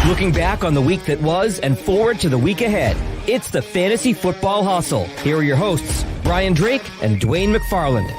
Looking back on the week that was and forward to the week ahead. It's the Fantasy Football Hustle. Here are your hosts, Brian Drake and Dwayne McFarland.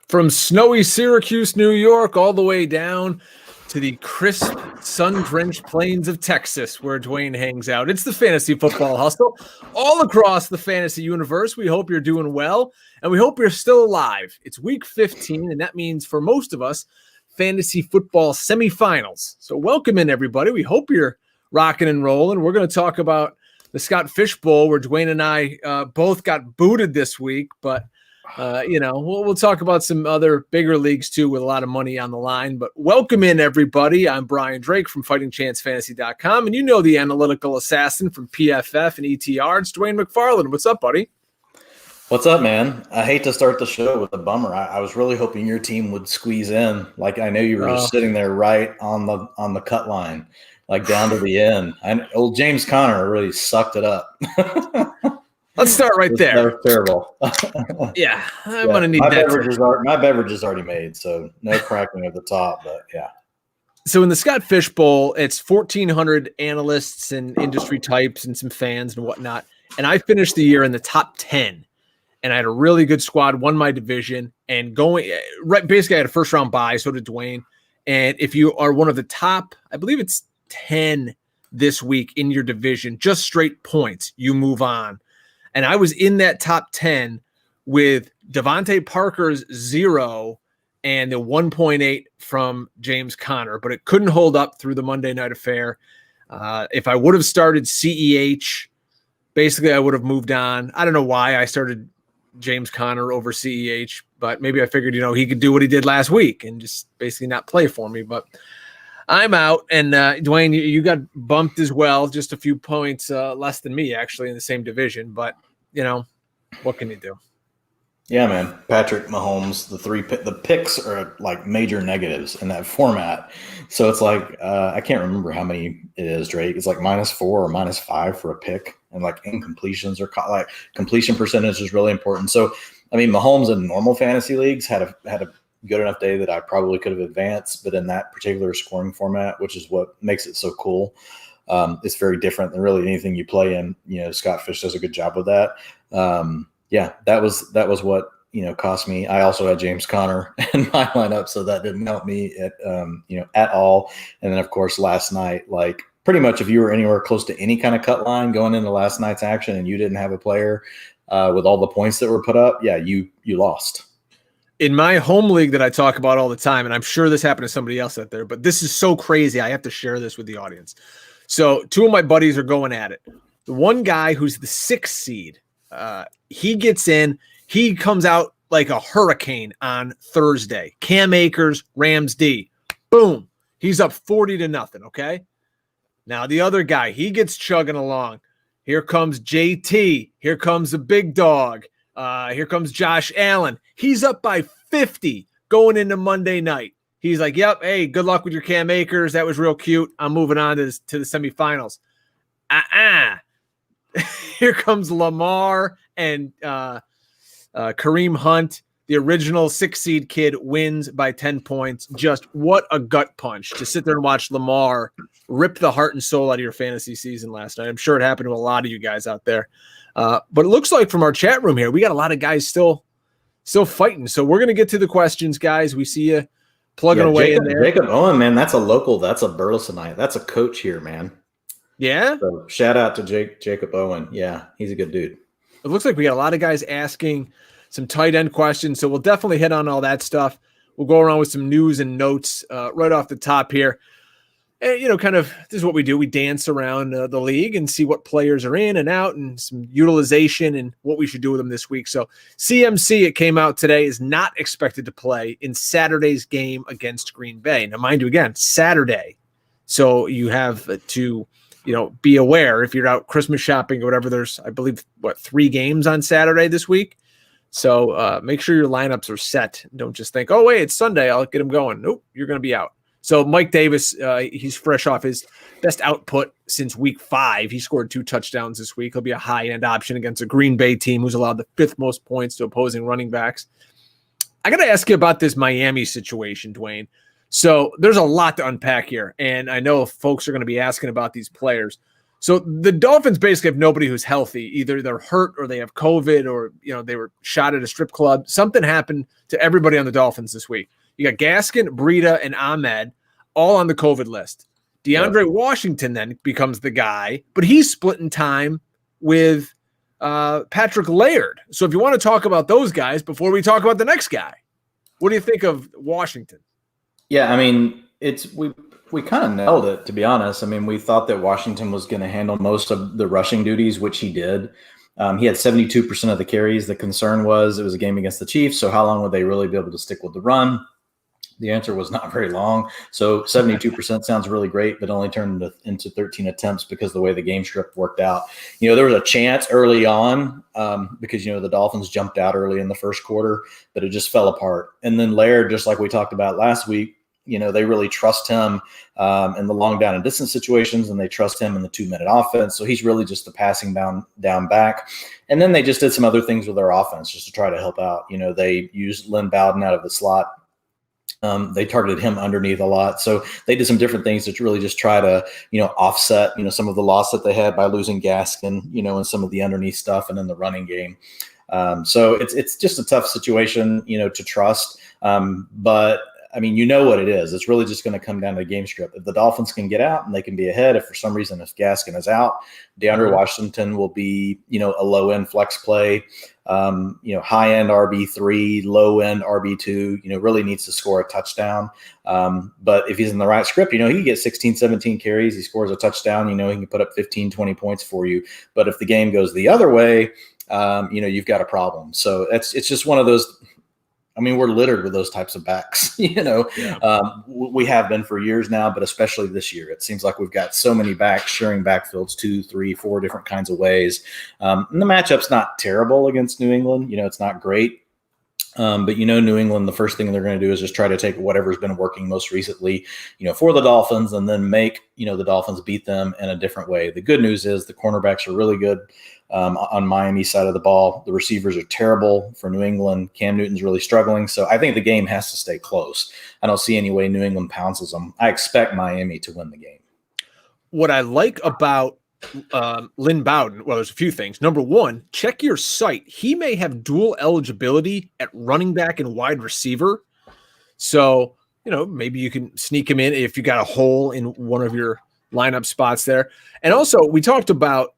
From snowy Syracuse, New York, all the way down to the crisp, sun-drenched plains of Texas, where Dwayne hangs out. It's the Fantasy Football Hustle. All across the fantasy universe, we hope you're doing well, and we hope you're still alive. It's week 15, and that means for most of us, fantasy football semifinals. So welcome in, everybody. We hope you're rocking and rolling. We're going to talk about the Scott Fish Bowl, where Dwayne and I both got booted this week, but we'll talk about some other bigger leagues too with a lot of money on the line. But welcome in, everybody. I'm Brian Drake from FightingChanceFantasy.com, and you know the analytical assassin from PFF and ETR. It's Dwayne McFarland. What's up, buddy? What's up, man? I hate to start the show with a bummer. I was really hoping your team would squeeze in. Like, I know you were just sitting there right on the cut line, like down to the end. And old James Conner really sucked it up. Let's start right there. That was terrible. Yeah, I'm going to need my that. My beverage is already made, so no cracking at the top, but yeah. So in the Scott Fish Bowl, it's 1,400 analysts and industry types and some fans and whatnot. And I finished the year in the top 10. And I had a really good squad, won my division, and basically I had a first-round bye, so did Dwayne. And if you are one of the top, I believe it's 10 this week in your division, just straight points, you move on. And I was in that top 10 with Devontae Parker's 0 and the 1.8 from James Conner, but it couldn't hold up through the Monday night affair. If I would have started CEH, basically I would have moved on. I don't know why I started James Conner over CEH, but maybe I figured, he could do what he did last week and just basically not play for me. But I'm out, and Dwayne, you got bumped as well, just a few points less than me, actually, in the same division. But, what can you do? Yeah, man. Patrick Mahomes, the picks are like major negatives in that format. So it's like, I can't remember how many it is, Drake. It's like -4 or -5 for a pick, and like incompletions or like completion percentage is really important. So, I mean, Mahomes in normal fantasy leagues had a good enough day that I probably could have advanced, but in that particular scoring format, which is what makes it so cool, it's very different than really anything you play in. Scott Fish does a good job with that. That was what cost me. I also had James Conner in my lineup, so that didn't help me at all. And then of course last night, like pretty much if you were anywhere close to any kind of cut line going into last night's action and you didn't have a player with all the points that were put up, you lost. In my home league that I talk about all the time, and I'm sure this happened to somebody else out there, but this is so crazy. I have to share this with the audience. So 2 of my buddies are going at it. The one guy who's the 6th seed, he gets in. He comes out like a hurricane on Thursday. Cam Akers, Rams D. Boom. He's up 40-0, okay? Now the other guy, he gets chugging along. Here comes JT. Here comes the big dog. Here comes Josh Allen. He's up by 50 going into Monday night. He's like, yep, hey, good luck with your Cam Akers. That was real cute. I'm moving on to the semifinals. Here comes Lamar and Kareem Hunt. The original 6 seed kid wins by 10 points. Just what a gut punch to sit there and watch Lamar rip the heart and soul out of your fantasy season last night. I'm sure it happened to a lot of you guys out there. But it looks like from our chat room here, we got a lot of guys still fighting. So we're going to get to the questions, guys. We see you plugging away in there. Jacob Owen, man, that's a local. That's a Burlesonite. That's a coach here, man. Yeah? So shout out to Jacob Owen. Yeah, he's a good dude. It looks like we got a lot of guys asking some tight end questions. So we'll definitely hit on all that stuff. We'll go around with some news and notes right off the top here. And, kind of this is what we do. We dance around the league and see what players are in and out and some utilization and what we should do with them this week. So CMC, it came out today, is not expected to play in Saturday's game against Green Bay. Now, mind you, again, Saturday. So you have to, be aware if you're out Christmas shopping or whatever. There's, I believe, 3 games on Saturday this week. So make sure your lineups are set. Don't just think, oh, wait, it's Sunday, I'll get them going. Nope, you're going to be out. So Mike Davis, he's fresh off his best output since week 5. He scored 2 touchdowns this week. He'll be a high-end option against a Green Bay team who's allowed the 5th most points to opposing running backs. I got to ask you about this Miami situation, Dwayne. So there's a lot to unpack here, and I know folks are going to be asking about these players. So the Dolphins basically have nobody who's healthy. Either they're hurt or they have COVID, or they were shot at a strip club. Something happened to everybody on the Dolphins this week. You got Gaskin, Breida, and Ahmed all on the COVID list. DeAndre Washington then becomes the guy, but he's splitting time with Patrick Laird. So if you want to talk about those guys before we talk about the next guy, what do you think of Washington? Yeah, I mean, we kind of nailed it, to be honest. I mean, we thought that Washington was going to handle most of the rushing duties, which he did. He had 72% of the carries. The concern was it was a game against the Chiefs, so how long would they really be able to stick with the run? The answer was not very long. So 72% sounds really great, but only turned into 13 attempts because the way the game script worked out. There was a chance early on because, the Dolphins jumped out early in the first quarter, but it just fell apart. And then Laird, just like we talked about last week, they really trust him in the long down and distance situations, and they trust him in the 2-minute offense. So he's really just the passing down back. And then they just did some other things with their offense just to try to help out. They used Lynn Bowden out of the slot. They targeted him underneath a lot. So they did some different things to really just try to, offset, some of the loss that they had by losing Gaskin, and some of the underneath stuff and then the running game. So it's just a tough situation, to trust. But I mean, what it is. It's really just going to come down to the game script. If the Dolphins can get out and they can be ahead, if for some reason if Gaskin is out, DeAndre Washington will be, a low-end flex play, high-end RB3, low-end RB2, really needs to score a touchdown. But if he's in the right script, he can get 16, 17 carries. He scores a touchdown, he can put up 15, 20 points for you. But if the game goes the other way, you've got a problem. So it's just one of those. I mean, we're littered with those types of backs, we have been for years now, but especially this year, it seems like we've got so many backs sharing backfields 2, 3, 4 different kinds of ways. And the matchup's not terrible against New England. It's not great. But New England, the first thing they're going to do is just try to take whatever's been working most recently, for the Dolphins, and then make, the Dolphins beat them in a different way. The good news is the cornerbacks are really good on Miami's side of the ball. The receivers are terrible for New England. Cam Newton's really struggling. So I think the game has to stay close. I don't see any way New England pounces them. I expect Miami to win the game. What I like about Lynn Bowden, well, there's a few things. Number one, check your site. He may have dual eligibility at running back and wide receiver. So, maybe you can sneak him in if you got a hole in one of your lineup spots there. And also, we talked about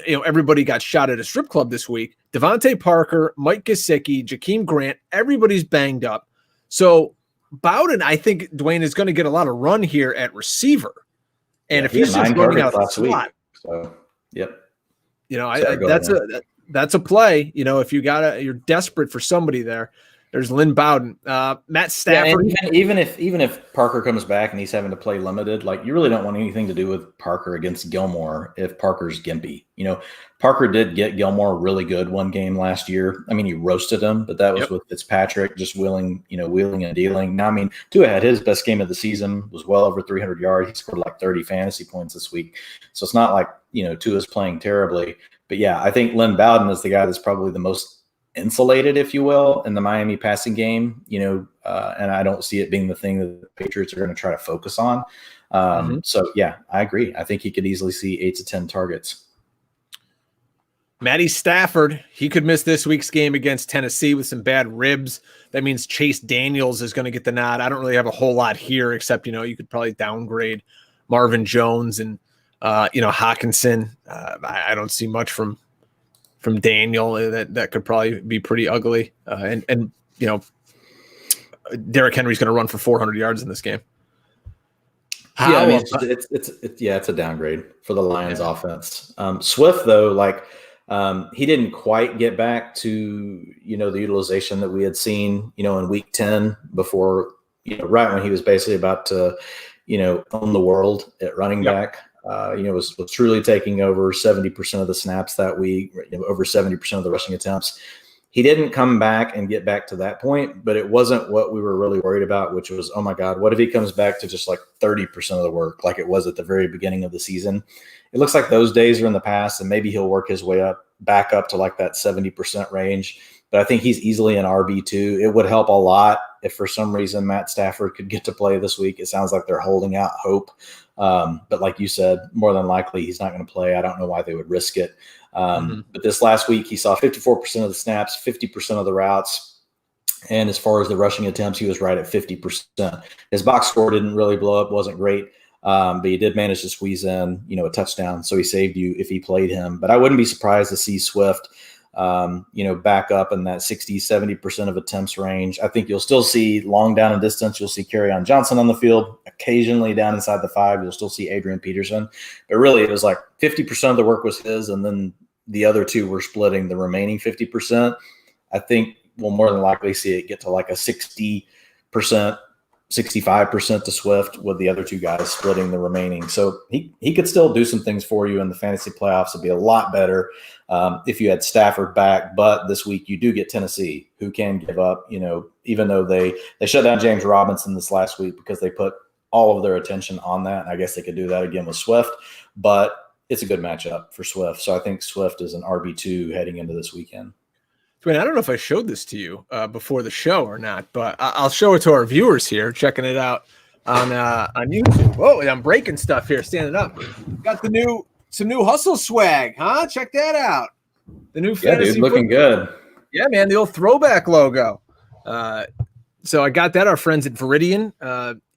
everybody got shot at a strip club this week. Devontae Parker, Mike Gesicki, Jakeem Grant, everybody's banged up. So Bowden, I think, Dwayne, is going to get a lot of run here at receiver. And if he's just running out the slot, so yep. That's a play. If you're desperate for somebody there, there's Lynn Bowden, Matt Stafford. Yeah, even if Parker comes back and he's having to play limited, like you really don't want anything to do with Parker against Gilmore if Parker's gimpy. Parker did get Gilmore really good one game last year. I mean, he roasted him, but that was with Fitzpatrick just wheeling and dealing. Now, I mean, Tua had his best game of the season, was well over 300 yards. He scored like 30 fantasy points this week. So it's not like, Tua's playing terribly. But yeah, I think Lynn Bowden is the guy that's probably the most insulated, if you will, in the Miami passing game, and I don't see it being the thing that the Patriots are going to try to focus on. So yeah, I agree. I think he could easily see 8 to 10 targets. Matty Stafford, he could miss this week's game against Tennessee with some bad ribs. That means Chase Daniels is going to get the nod. I don't really have a whole lot here, except, you could probably downgrade Marvin Jones and, Hawkinson. I don't see much from Daniel that could probably be pretty ugly. And Derrick Henry's going to run for 400 yards in this game. It's a downgrade for the Lions offense. Swift though, he didn't quite get back to, the utilization that we had seen, in week 10 before, right when he was basically about to, own the world at running back. Was truly taking over 70% of the snaps that week, over 70% of the rushing attempts. he didn't come back and get back to that point, but it wasn't what we were really worried about, which was, oh my God, what if he comes back to just like 30% of the work like it was at the very beginning of the season? It looks like those days are in the past, and maybe he'll work his way back up to like that 70% range. But I think he's easily an RB2. It would help a lot if for some reason Matt Stafford could get to play this week. It sounds like they're holding out hope. But like you said, more than likely he's not going to play. I don't know why they would risk it. But this last week, he saw 54% of the snaps, 50% of the routes. And as far as the rushing attempts, he was right at 50%. His box score didn't really blow up, wasn't great. But he did manage to squeeze in, a touchdown. So he saved you if he played him. But I wouldn't be surprised to see Swift, back up in that 60, 70% of attempts range. I think you'll still see long down and distance. You'll see Kerryon Johnson on the field. Occasionally down inside the 5, you'll still see Adrian Peterson. But really, it was like 50% of the work was his, and then the other two were splitting the remaining 50%. I think we'll more than likely see it get to like a 60%, 65% to Swift, with the other two guys splitting the remaining. So he could still do some things for you in the fantasy playoffs. It'd be a lot better if you had Stafford back. But this week you do get Tennessee, who can give up, even though they shut down James Robinson this last week because they put all of their attention on that. And I guess they could do that again with Swift, but it's a good matchup for Swift. So I think Swift is an RB2 heading into this weekend. Dwayne, I don't know if I showed this to you before the show or not, but I'll show it to our viewers here, checking it out on YouTube. Whoa, I'm breaking stuff here, standing up. Got some new hustle swag, huh? Check that out. The new fantasy dude, looking good. Yeah, man, the old throwback logo. So I got that. Our friends at Veridian.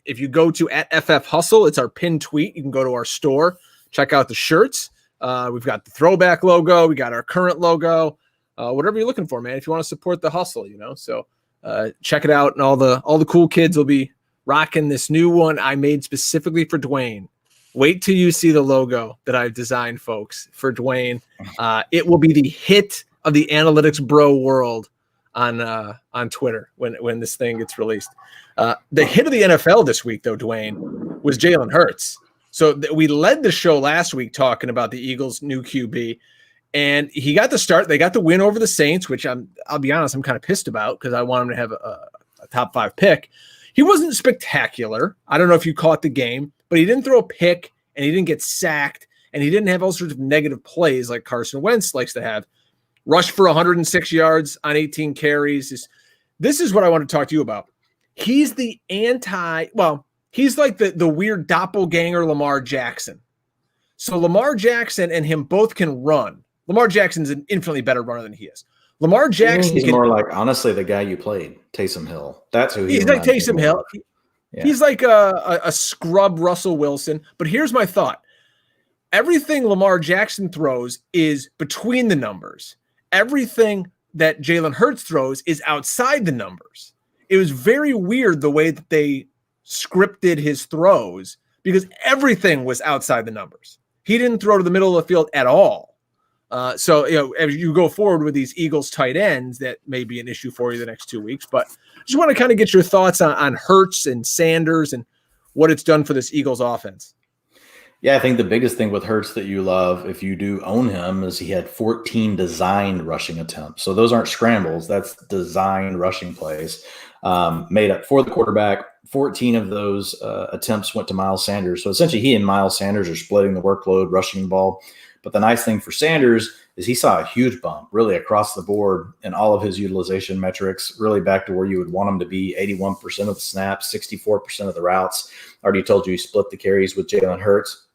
If you go to @FF Hustle, it's our pinned tweet. You can go to our store, check out the shirts. We've got the throwback logo. We got our current logo. Whatever you're looking for, man. If you want to support the hustle, so check it out. And all the cool kids will be rocking this new one I made specifically for Dwayne. Wait till you see the logo that I've designed, folks, for Dwayne. It will be the hit of the analytics bro world on Twitter when this thing gets released. The hit of the NFL this week, though, Dwayne, was Jalen Hurts. So we led the show last week talking about the Eagles' new QB. And he got the start. They got the win over the Saints, which I'll be honest, I'm kind of pissed about because I want him to have a top 5 pick. He wasn't spectacular. I don't know if you caught the game, but he didn't throw a pick, and he didn't get sacked, and he didn't have all sorts of negative plays like Carson Wentz likes to have. Rushed for 106 yards on 18 carries. This is what I want to talk to you about. He's the he's like the weird doppelganger Lamar Jackson. So Lamar Jackson and him both can run. Lamar Jackson's an infinitely better runner than he is. Lamar Jackson he's more like, honestly, the guy you played, Taysom Hill. That's who he's like. Taysom Hill. Yeah. He's like a scrub Russell Wilson. But here's my thought. Everything Lamar Jackson throws is between the numbers. Everything that Jalen Hurts throws is outside the numbers. It was very weird the way that they scripted his throws because everything was outside the numbers. He didn't throw to the middle of the field at all. So, as you go forward with these Eagles tight ends, that may be an issue for you the next 2 weeks. But I just want to kind of get your thoughts on Hurts and Sanders and what it's done for this Eagles offense. Yeah, I think the biggest thing with Hurts that you love, if you do own him, is he had 14 designed rushing attempts. So those aren't scrambles. That's designed rushing plays made up for the quarterback. 14 of those attempts went to Miles Sanders. So essentially he and Miles Sanders are splitting the workload, rushing the ball. But the nice thing for Sanders is he saw a huge bump really across the board in all of his utilization metrics, really back to where you would want him to be. 81% of the snaps, 64% of the routes. I already told you he split the carries with Jalen Hurts,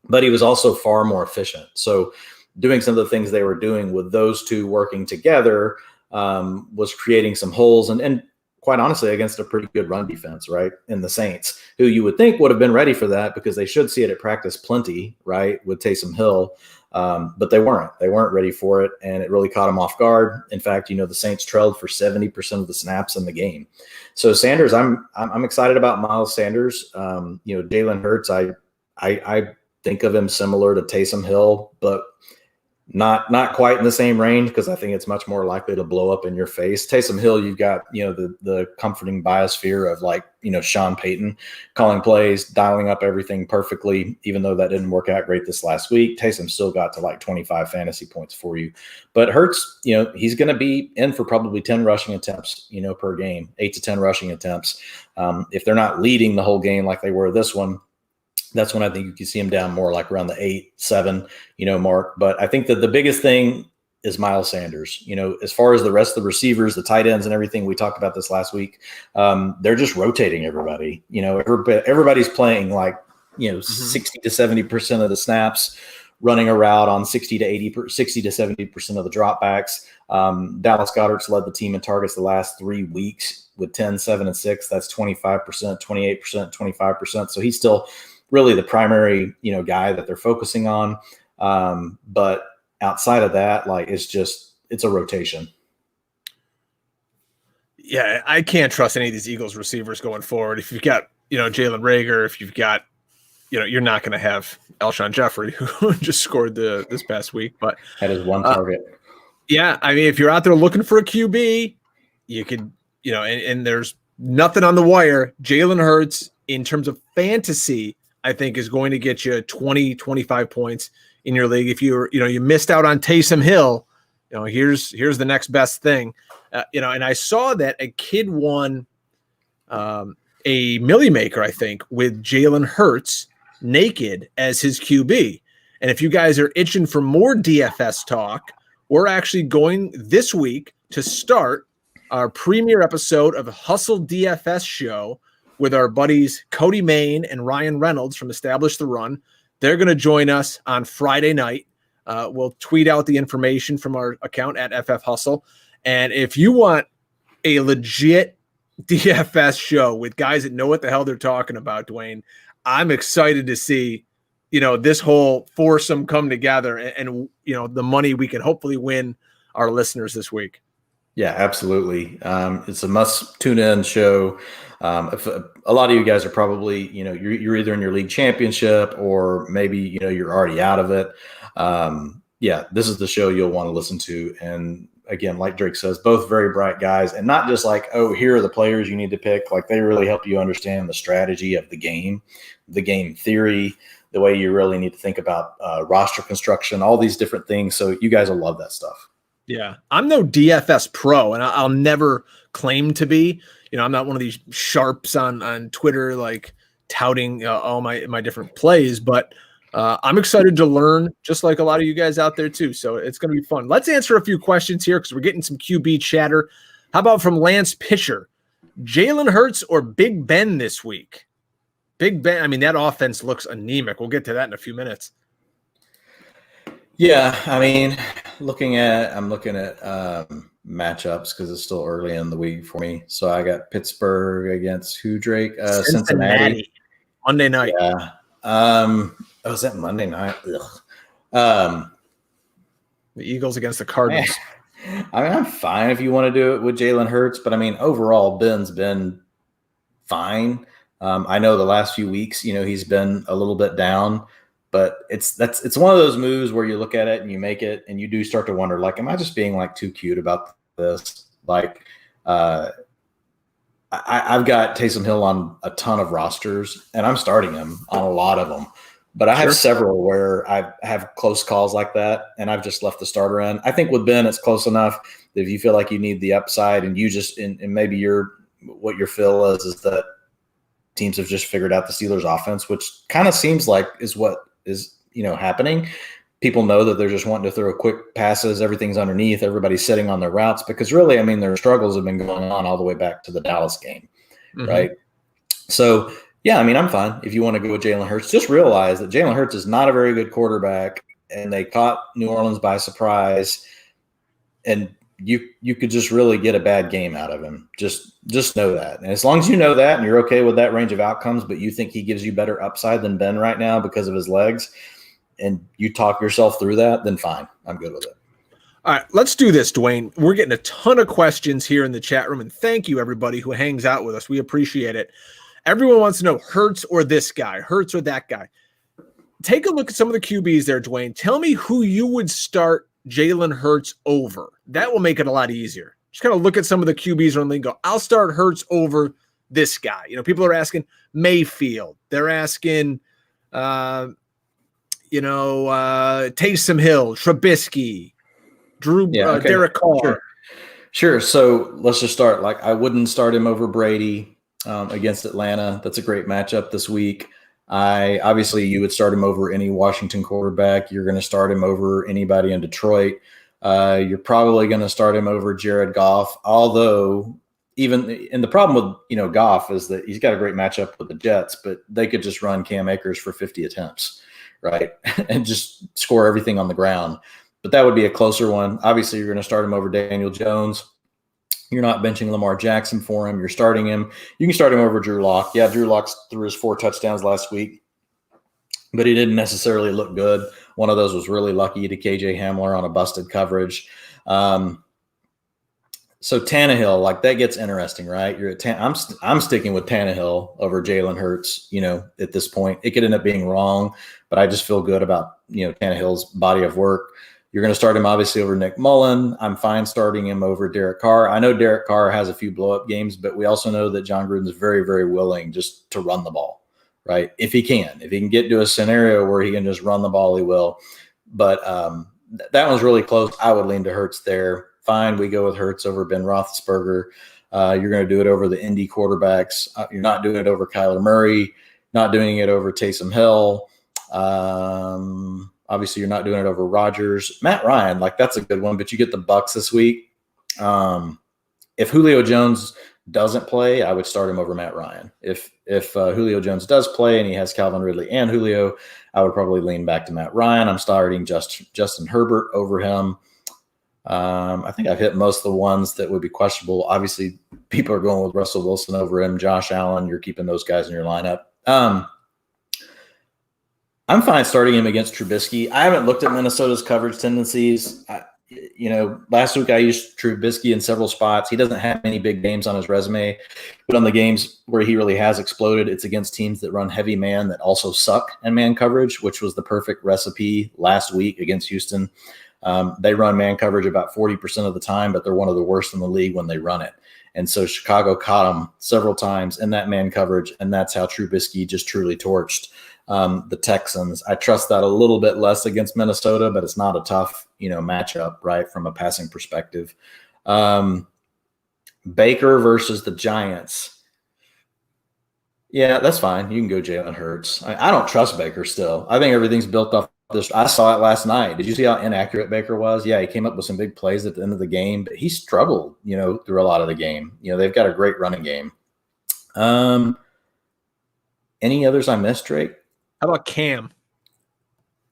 but he was also far more efficient. So doing some of the things they were doing with those two working together was creating some holes and quite honestly, against a pretty good run defense, right, in the Saints, who you would think would have been ready for that because they should see it at practice plenty, right, with Taysom Hill. But they weren't. They weren't ready for it, and it really caught them off guard. In fact, the Saints trailed for 70% of the snaps in the game. So Sanders, I'm excited about Miles Sanders. Jalen Hurts, I think of him similar to Taysom Hill, but Not quite in the same range because I think it's much more likely to blow up in your face. Taysom Hill, you've got, the comforting biosphere of like, Sean Payton calling plays, dialing up everything perfectly, even though that didn't work out great this last week. Taysom still got to like 25 fantasy points for you. But Hurts, he's going to be in for probably 10 rushing attempts, per game, 8 to 10 rushing attempts. If they're not leading the whole game like they were this one, that's when I think you can see him down more like around the 8-7, mark. But I think that the biggest thing is Miles Sanders. As far as the rest of the receivers, the tight ends and everything, we talked about this last week. They're just rotating everybody. Everybody's playing like, 60 to 70% of the snaps, running a route on 60 to 70% of the dropbacks. Dallas Goedert's led the team in targets the last 3 weeks with 10, 7, and 6. That's 25%, 28%, 25%. So he's still really the primary, guy that they're focusing on. But outside of that, like, it's a rotation. Yeah, I can't trust any of these Eagles receivers going forward. If you've got, Jalen Reagor, if you've got, you're not going to have Alshon Jeffrey, who just scored this past week. But that is one target. Yeah, I mean, if you're out there looking for a QB, you could, and there's nothing on the wire. Jalen Hurts, in terms of fantasy, I think is going to get you 20, 25 points in your league. If you missed out on Taysom Hill, here's the next best thing. And I saw that a kid won a Millie Maker, I think, with Jalen Hurts naked as his QB. And if you guys are itching for more DFS talk, we're actually going this week to start our premiere episode of Hustle DFS Show with our buddies Cody Main and Ryan Reynolds from Establish the Run. They're going to join us on Friday night. We'll tweet out the information from our account at FF Hustle. And if you want a legit DFS show with guys that know what the hell they're talking about, Dwayne, I'm excited to see, this whole foursome come together and the money we can hopefully win our listeners this week. Yeah, absolutely. It's a must tune in show. If a lot of you guys are probably, you're either in your league championship or maybe, you're already out of it. This is the show you'll want to listen to. And again, like Drake says, both very bright guys, and not just like, oh, here are the players you need to pick. Like, they really help you understand the strategy of the game theory, the way you really need to think about roster construction, all these different things. So you guys will love that stuff. Yeah, I'm no DFS pro, and I'll never claim to be. I'm not one of these sharps on Twitter, like touting all my different plays, but I'm excited to learn, just like a lot of you guys out there too. So it's going to be fun. Let's answer a few questions here because we're getting some QB chatter. How about from Lance Pitcher? Jalen Hurts or Big Ben this week? Big Ben, I mean, that offense looks anemic. We'll get to that in a few minutes. Yeah, I mean, I'm looking at matchups because it's still early in the week for me. So I got Pittsburgh against who, Drake? Cincinnati. Monday night. Yeah. Is that Monday night? The Eagles against the Cardinals. I mean, I'm fine if you want to do it with Jalen Hurts, but I mean, overall, Ben's been fine. I know the last few weeks, he's been a little bit down, but it's one of those moves where you look at it and you make it, and you do start to wonder, like, am I just being like too cute about this? Like, I've got Taysom Hill on a ton of rosters, and I'm starting him on a lot of them. But I have several where I have close calls like that, and I've just left the starter in. I think with Ben, it's close enough that if you feel like you need the upside, and you just and maybe what your feel is that teams have just figured out the Steelers' offense, which kind of seems like is what is happening. People know that they're just wanting to throw quick passes. Everything's underneath. Everybody's sitting on their routes because really, I mean, their struggles have been going on all the way back to the Dallas game, right? So. Yeah, I mean, I'm fine if you want to go with Jalen Hurts. Just realize that Jalen Hurts is not a very good quarterback, and they caught New Orleans by surprise, and you could just really get a bad game out of him. Just know that. And as long as you know that and you're okay with that range of outcomes, but you think he gives you better upside than Ben right now because of his legs, and you talk yourself through that, then fine. I'm good with it. All right, let's do this, Dwayne. We're getting a ton of questions here in the chat room, and thank you, everybody who hangs out with us. We appreciate it. Everyone wants to know Hurts or this guy, Hurts or that guy. take a look at some of the QBs there, Dwayne. Tell me who you would start Jalen Hurts over. That will make it a lot easier. Just kind of look at some of the QBs on the league and go, I'll start Hurts over this guy. People are asking Mayfield. They're asking, Taysom Hill, Trubisky, Derek Carr. Sure. So let's just start. I wouldn't start him over Brady against Atlanta. That's a great matchup this week. Obviously you would start him over any Washington quarterback. You're going to start him over anybody in Detroit. You're probably going to start him over Jared Goff, although the problem with, Goff is that he's got a great matchup with the Jets, but they could just run Cam Akers for 50 attempts, right? And just score everything on the ground. But that would be a closer one. Obviously, you're going to start him over Daniel Jones. You're not benching Lamar Jackson for him. You're starting him. You can start him over Drew Lock. Yeah, Drew Lock threw his 4 touchdowns last week, but he didn't necessarily look good. One of those was really lucky to KJ Hamler on a busted coverage. So Tannehill, that gets interesting, right? I'm sticking with Tannehill over Jalen Hurts. At this point, it could end up being wrong, but I just feel good about Tannehill's body of work. You're going to start him obviously over Nick Mullen. I'm fine starting him over Derek Carr. I know Derek Carr has a few blow-up games, but we also know that John Gruden is very, very willing just to run the ball, right? If he can get to a scenario where he can just run the ball, he will. But that one's really close. I would lean to Hurts there. Fine, we go with Hurts over Ben Roethlisberger. You're going to do it over the Indy quarterbacks. You're not doing it over Kyler Murray, not doing it over Taysom Hill. Obviously, you're not doing it over Rodgers. Matt Ryan, that's a good one, but you get the Bucs this week. If Julio Jones doesn't play, I would start him over Matt Ryan. If Julio Jones does play and he has Calvin Ridley and Julio, I would probably lean back to Matt Ryan. I'm starting Justin Herbert over him. I think I've hit most of the ones that would be questionable. Obviously, people are going with Russell Wilson over him. Josh Allen, you're keeping those guys in your lineup. I'm fine starting him against Trubisky. I haven't looked at Minnesota's coverage tendencies. Last week I used Trubisky in several spots. He doesn't have any big games on his resume, but on the games where he really has exploded, it's against teams that run heavy man that also suck in man coverage, which was the perfect recipe last week against Houston. They run man coverage about 40% of the time, but they're one of the worst in the league when they run it. And so Chicago caught him several times in that man coverage, and that's how Trubisky just truly torched the Texans. I trust that a little bit less against Minnesota, but it's not a tough, matchup, right, from a passing perspective. Baker versus the Giants. Yeah, that's fine. You can go Jalen Hurts. I don't trust Baker still. I think everything's built off this. I saw it last night. Did you see how inaccurate Baker was? Yeah, he came up with some big plays at the end of the game, but he struggled, through a lot of the game. They've got a great running game. Any others I missed, Drake? How about Cam?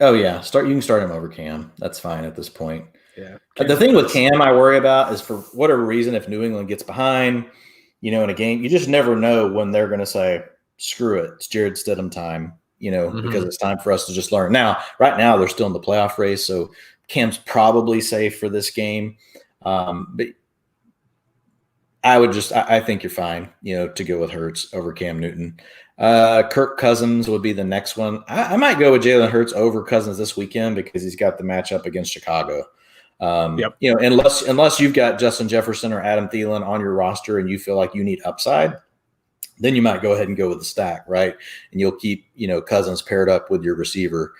Oh, yeah. You can start him over Cam. That's fine at this point. Yeah. The thing with Cam I worry about is for whatever reason, if New England gets behind, in a game, you just never know when they're going to say, screw it, it's Jared Stidham time, because it's time for us to just learn. Now, right now, they're still in the playoff race, so Cam's probably safe for this game. But I think you're fine, to go with Hurts over Cam Newton. Kirk Cousins would be the next one. I might go with Jalen Hurts over Cousins this weekend because he's got the matchup against Chicago. Unless you've got Justin Jefferson or Adam Thielen on your roster and you feel like you need upside, then you might go ahead and go with the stack, right? And you'll keep, Cousins paired up with your receiver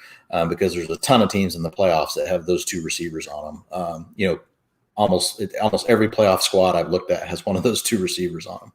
because there's a ton of teams in the playoffs that have those two receivers on them. Almost every playoff squad I've looked at has one of those two receivers on them.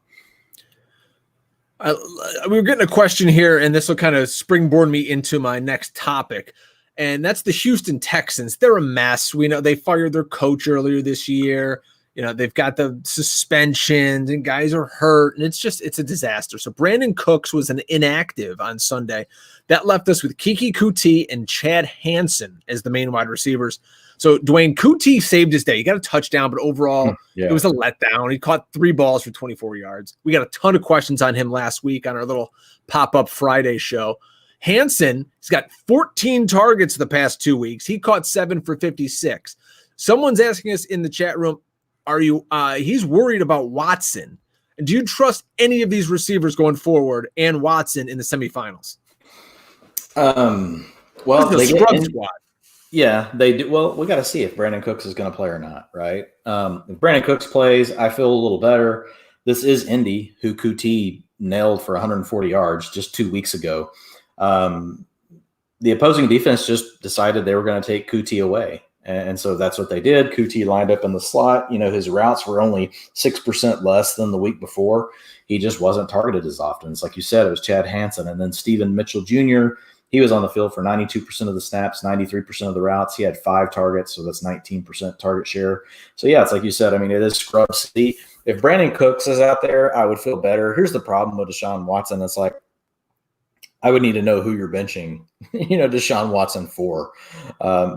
We were getting a question here, and this will kind of springboard me into my next topic, and that's the Houston Texans. They're a mess. We know they fired their coach earlier this year. They've got the suspensions, and guys are hurt, and it's a disaster. So Brandon Cooks was an inactive on Sunday. That left us with Kiki Kuti and Chad Hansen as the main wide receivers. So Dwayne, Kuti saved his day. He got a touchdown, but overall, It was a letdown. He caught 3 balls for 24 yards. We got a ton of questions on him last week on our little pop-up Friday show. Hansen, he's got 14 targets the past 2 weeks. He caught 7 for 56. Someone's asking us in the chat room, he's worried about Watson. And do you trust any of these receivers going forward and Watson in the semifinals? Well, this is a scrub squad. Yeah, they do. Well, we got to see if Brandon Cooks is going to play or not, right? If Brandon Cooks plays, I feel a little better. This is Indy, who QT nailed for 140 yards just 2 weeks ago. The opposing defense just decided they were going to take QT away. And so that's what they did. QT lined up in the slot. His routes were only 6% less than the week before. He just wasn't targeted as often. It's like you said, it was Chad Hansen. And then Stephen Mitchell Jr., he was on the field for 92% of the snaps, 93% of the routes. He had 5 targets, so that's 19% target share. So, yeah, it's like you said. I mean, it is scrub city. If Brandon Cooks is out there, I would feel better. Here's the problem with Deshaun Watson. It's like I would need to know who you're benching, Deshaun Watson for,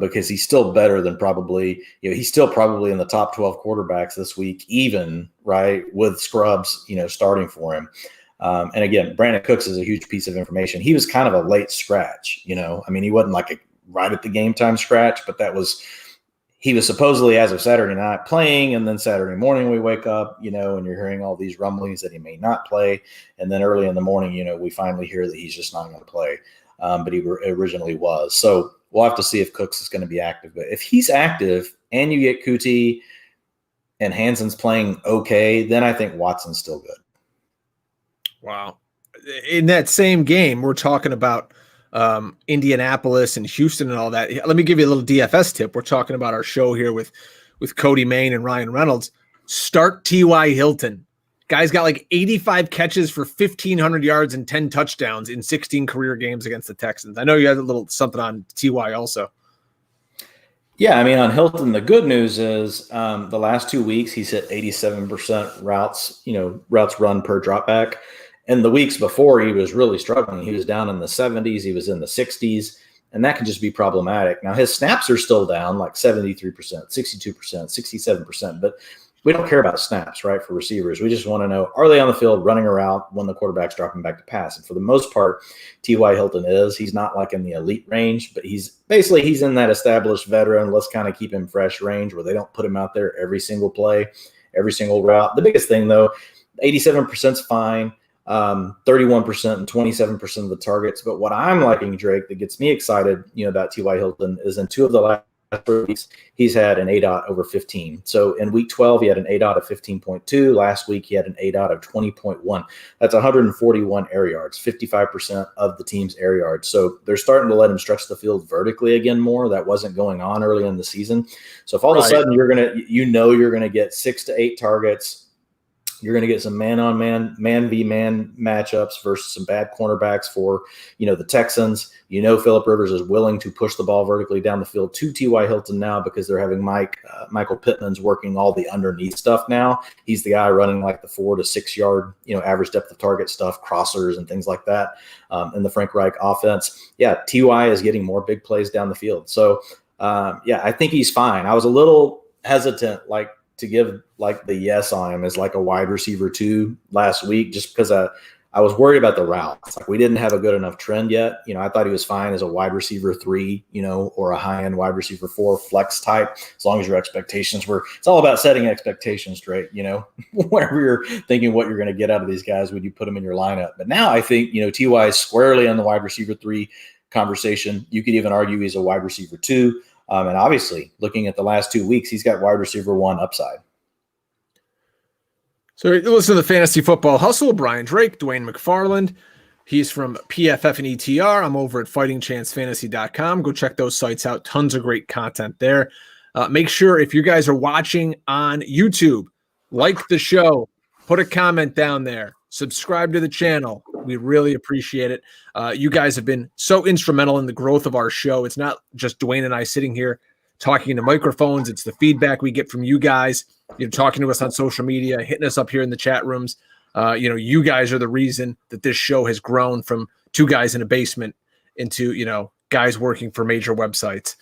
because he's still better than probably, he's still probably in the top 12 quarterbacks this week, even, right, with scrubs, starting for him. And again, Brandon Cooks is a huge piece of information. He was kind of a late scratch, he wasn't like a right at the game time scratch, but he was supposedly as of Saturday night playing. And then Saturday morning we wake up, and you're hearing all these rumblings that he may not play. And then early in the morning, we finally hear that he's just not going to play. But he originally was. So we'll have to see if Cooks is going to be active. But if he's active and you get QT and Hansen's playing okay, then I think Watson's still good. Wow. In that same game, we're talking about Indianapolis and Houston and all that. Let me give you a little DFS tip. We're talking about our show here with Cody Main and Ryan Reynolds. Start T.Y. Hilton. Guy's got like 85 catches for 1,500 yards and 10 touchdowns in 16 career games against the Texans. I know you had a little something on T.Y. also. Yeah, I mean, on Hilton, the good news is the last 2 weeks he's hit 87% routes run per dropback. And the weeks before he was really struggling. He was down in the 70s. He was in the 60s. And that can just be problematic. Now, his snaps are still down like 73%, 62%, 67%. But we don't care about snaps, right, for receivers. We just want to know, are they on the field running around when the quarterback's dropping back to pass? And for the most part, T.Y. Hilton is. He's not like in the elite range, but he's in that established veteran, let's kind of keep him fresh range where they don't put him out there every single play, every single route. The biggest thing, though, 87% is fine. 31% and 27% of the targets. But what I'm liking, Drake, that gets me excited, about T.Y. Hilton is in 2 of the last 3 weeks, he's had an ADOT over 15. So in week 12, he had an ADOT of 15.2. Last week, he had an ADOT of 20.1. That's 141 air yards, 55% of the team's air yards. So they're starting to let him stretch the field vertically again more. That wasn't going on early in the season. So if all of a sudden you're going to get 6 to 8 targets, you're going to get some man-on-man, man-v-man matchups versus some bad cornerbacks for, the Texans. Phillip Rivers is willing to push the ball vertically down the field to T.Y. Hilton now because they're having Michael Pittman's working all the underneath stuff now. He's the guy running like the 4 to 6 yard, average depth of target stuff, crossers and things like that in the Frank Reich offense. Yeah, T.Y. is getting more big plays down the field. So, I think he's fine. I was a little hesitant, to give the yes on him as like a wide receiver 2 last week, just because I was worried about the routes. We didn't have a good enough trend yet. I thought he was fine as a wide receiver 3, or a high end wide receiver 4 flex type, as long as your expectations it's all about setting expectations straight, whenever you're thinking what you're going to get out of these guys when you put them in your lineup. But now I think, T.Y. is squarely on the wide receiver 3 conversation. You could even argue he's a wide receiver 2. And obviously, looking at the last 2 weeks, he's got wide receiver 1 upside. So listen to the Fantasy Football Hustle. Brian Drake, Dwayne McFarland. He's from PFF and ETR. I'm over at fightingchancefantasy.com. Go check those sites out. Tons of great content there. Make sure if you guys are watching on YouTube, like the show, put a comment down there. Subscribe to the channel. We really appreciate it. You guys have been so instrumental in the growth of our show. It's not just Dwayne and I sitting here talking to microphones. It's the feedback we get from you guys, talking to us on social media, hitting us up here in the chat rooms. You guys are the reason that this show has grown from 2 guys in a basement into, guys working for major websites.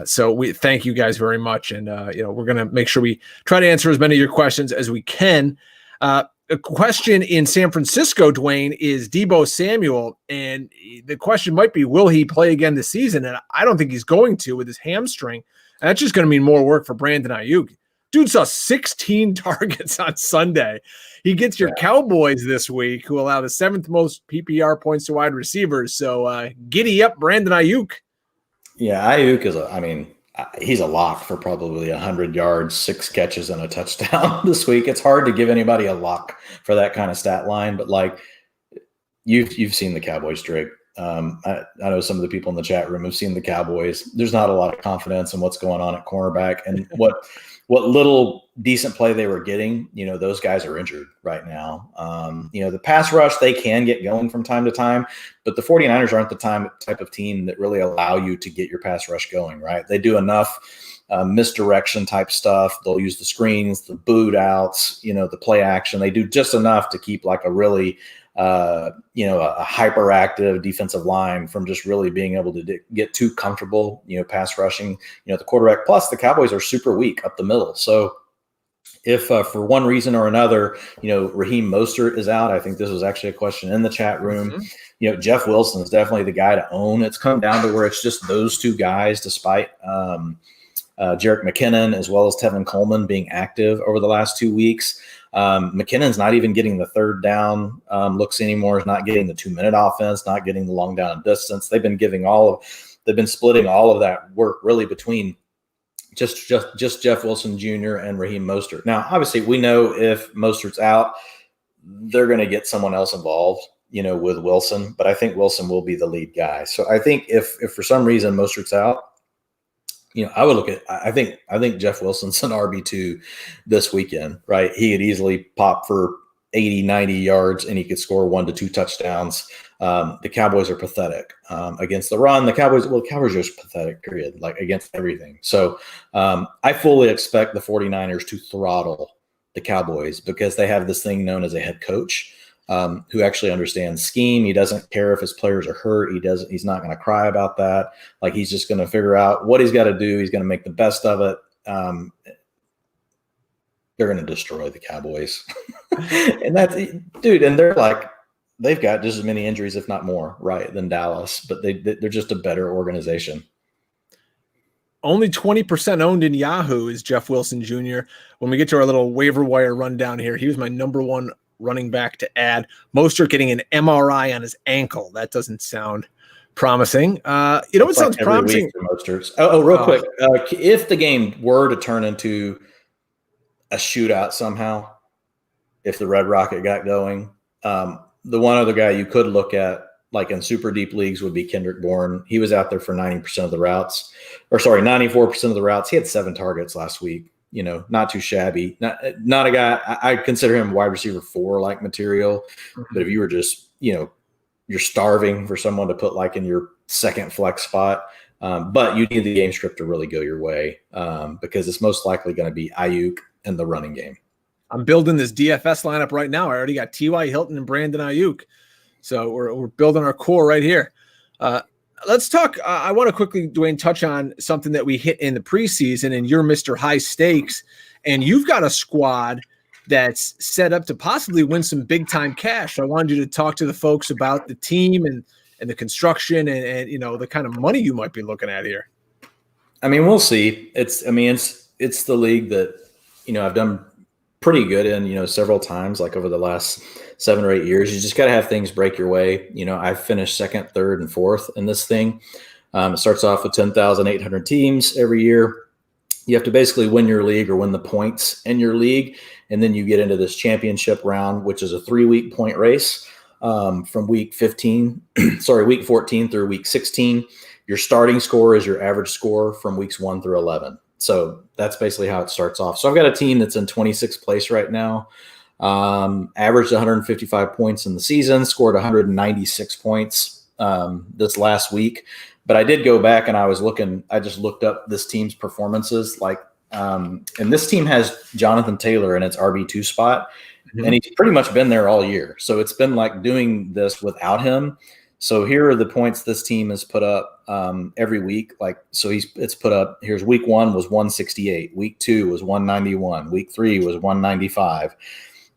So we thank you guys very much. And, we're going to make sure we try to answer as many of your questions as we can. A question in San Francisco, Dwayne, is Deebo Samuel. And the question might be, will he play again this season? And I don't think he's going to with his hamstring. And that's just going to mean more work for Brandon Aiyuk. Dude saw 16 targets on Sunday. He gets your Cowboys this week, who allow the 7th most PPR points to wide receivers. So giddy up, Brandon Aiyuk. Yeah, Aiyuk he's a lock for probably 100 yards, 6 catches, and a touchdown this week. It's hard to give anybody a lock for that kind of stat line, but like you've seen the Cowboys, Drake. I know some of the people in the chat room have seen the Cowboys. There's not a lot of confidence in what's going on at cornerback, and what little decent play they were getting, those guys are injured right now. The pass rush, they can get going from time to time, but the 49ers aren't the type of team that really allow you to get your pass rush going, right? They do enough misdirection type stuff. They'll use the screens, the boot outs, the play action. They do just enough to keep like a really a hyperactive defensive line from just really being able to get too comfortable, pass rushing, the quarterback. Plus the Cowboys are super weak up the middle. So if for one reason or another, Raheem Mostert is out, I think this was actually a question in the chat room. Mm-hmm. Jeff Wilson is definitely the guy to own. It's come down to where it's just those two guys, despite Jerick McKinnon as well as Tevin Coleman being active over the last 2 weeks. McKinnon's not even getting the third down looks anymore. He's not getting the 2-minute offense, not getting the long down and distance. They've been splitting all of that work really between just Jeff Wilson Jr. and Raheem Mostert. Now, obviously, we know if Mostert's out, they're going to get someone else involved, with Wilson. But I think Wilson will be the lead guy. So I think if for some reason Mostert's out, I would look at. I think Jeff Wilson's an RB2 this weekend, right? He could easily pop for 80, 90 yards, and he could score 1 to 2 touchdowns. The Cowboys are pathetic against the run. The Cowboys are just pathetic, period, like against everything. So I fully expect the 49ers to throttle the Cowboys because they have this thing known as a head coach who actually understands scheme. He doesn't care if his players are hurt. He's not going to cry about that. Like he's just going to figure out what he's got to do. He's going to make the best of it. They're going to destroy the Cowboys. And they're like, they've got just as many injuries, if not more, right, than Dallas, but they're just a better organization. Only 20% owned in Yahoo is Jeff Wilson Jr. When we get to our little waiver wire rundown here, he was my number one running back to add. Mostert getting an MRI on his ankle. That doesn't sound promising. What sounds promising? Real quick. If the game were to turn into a shootout somehow, if the Red Rocket got going, the one other guy you could look at, like in super deep leagues, would be Kendrick Bourne. He was out there for 94% of the routes. He had 7 targets last week. Not too shabby. Not a guy. I consider him wide receiver 4 like material. Mm-hmm. But if you were just, you're starving for someone to put like in your second flex spot, but you need the game script to really go your way because it's most likely going to be Aiyuk in the running game. I'm building this DFS lineup right now. I already got T.Y. Hilton and Brandon Aiyuk. So we're building our core right here. Let's talk. I want to quickly, Dwayne, touch on something that we hit in the preseason, and you're Mr. High Stakes, and you've got a squad that's set up to possibly win some big time cash. So I wanted you to talk to the folks about the team and the construction and the kind of money you might be looking at here. I mean, we'll see. It's the league that, I've done pretty good in, several times, like over the last 7 or 8 years. You just got to have things break your way. I've finished 2nd, 3rd, and 4th in this thing. It starts off with 10,800 teams every year. You have to basically win your league or win the points in your league. And then you get into this championship round, which is a 3-week point race from week 14 through week 16. Your starting score is your average score from weeks 1 through 11. So that's basically how it starts off. So I've got a team that's in 26th place right now. Averaged 155 points in the season, scored 196 points this last week. But I did go back and I just looked up this team's performances. And this team has Jonathan Taylor in its RB2 spot, and he's pretty much been there all year. So it's been like doing this without him. So here are the points this team has put up every week. It's put up, here's week 1 was 168. Week 2 was 191. Week 3 was 195.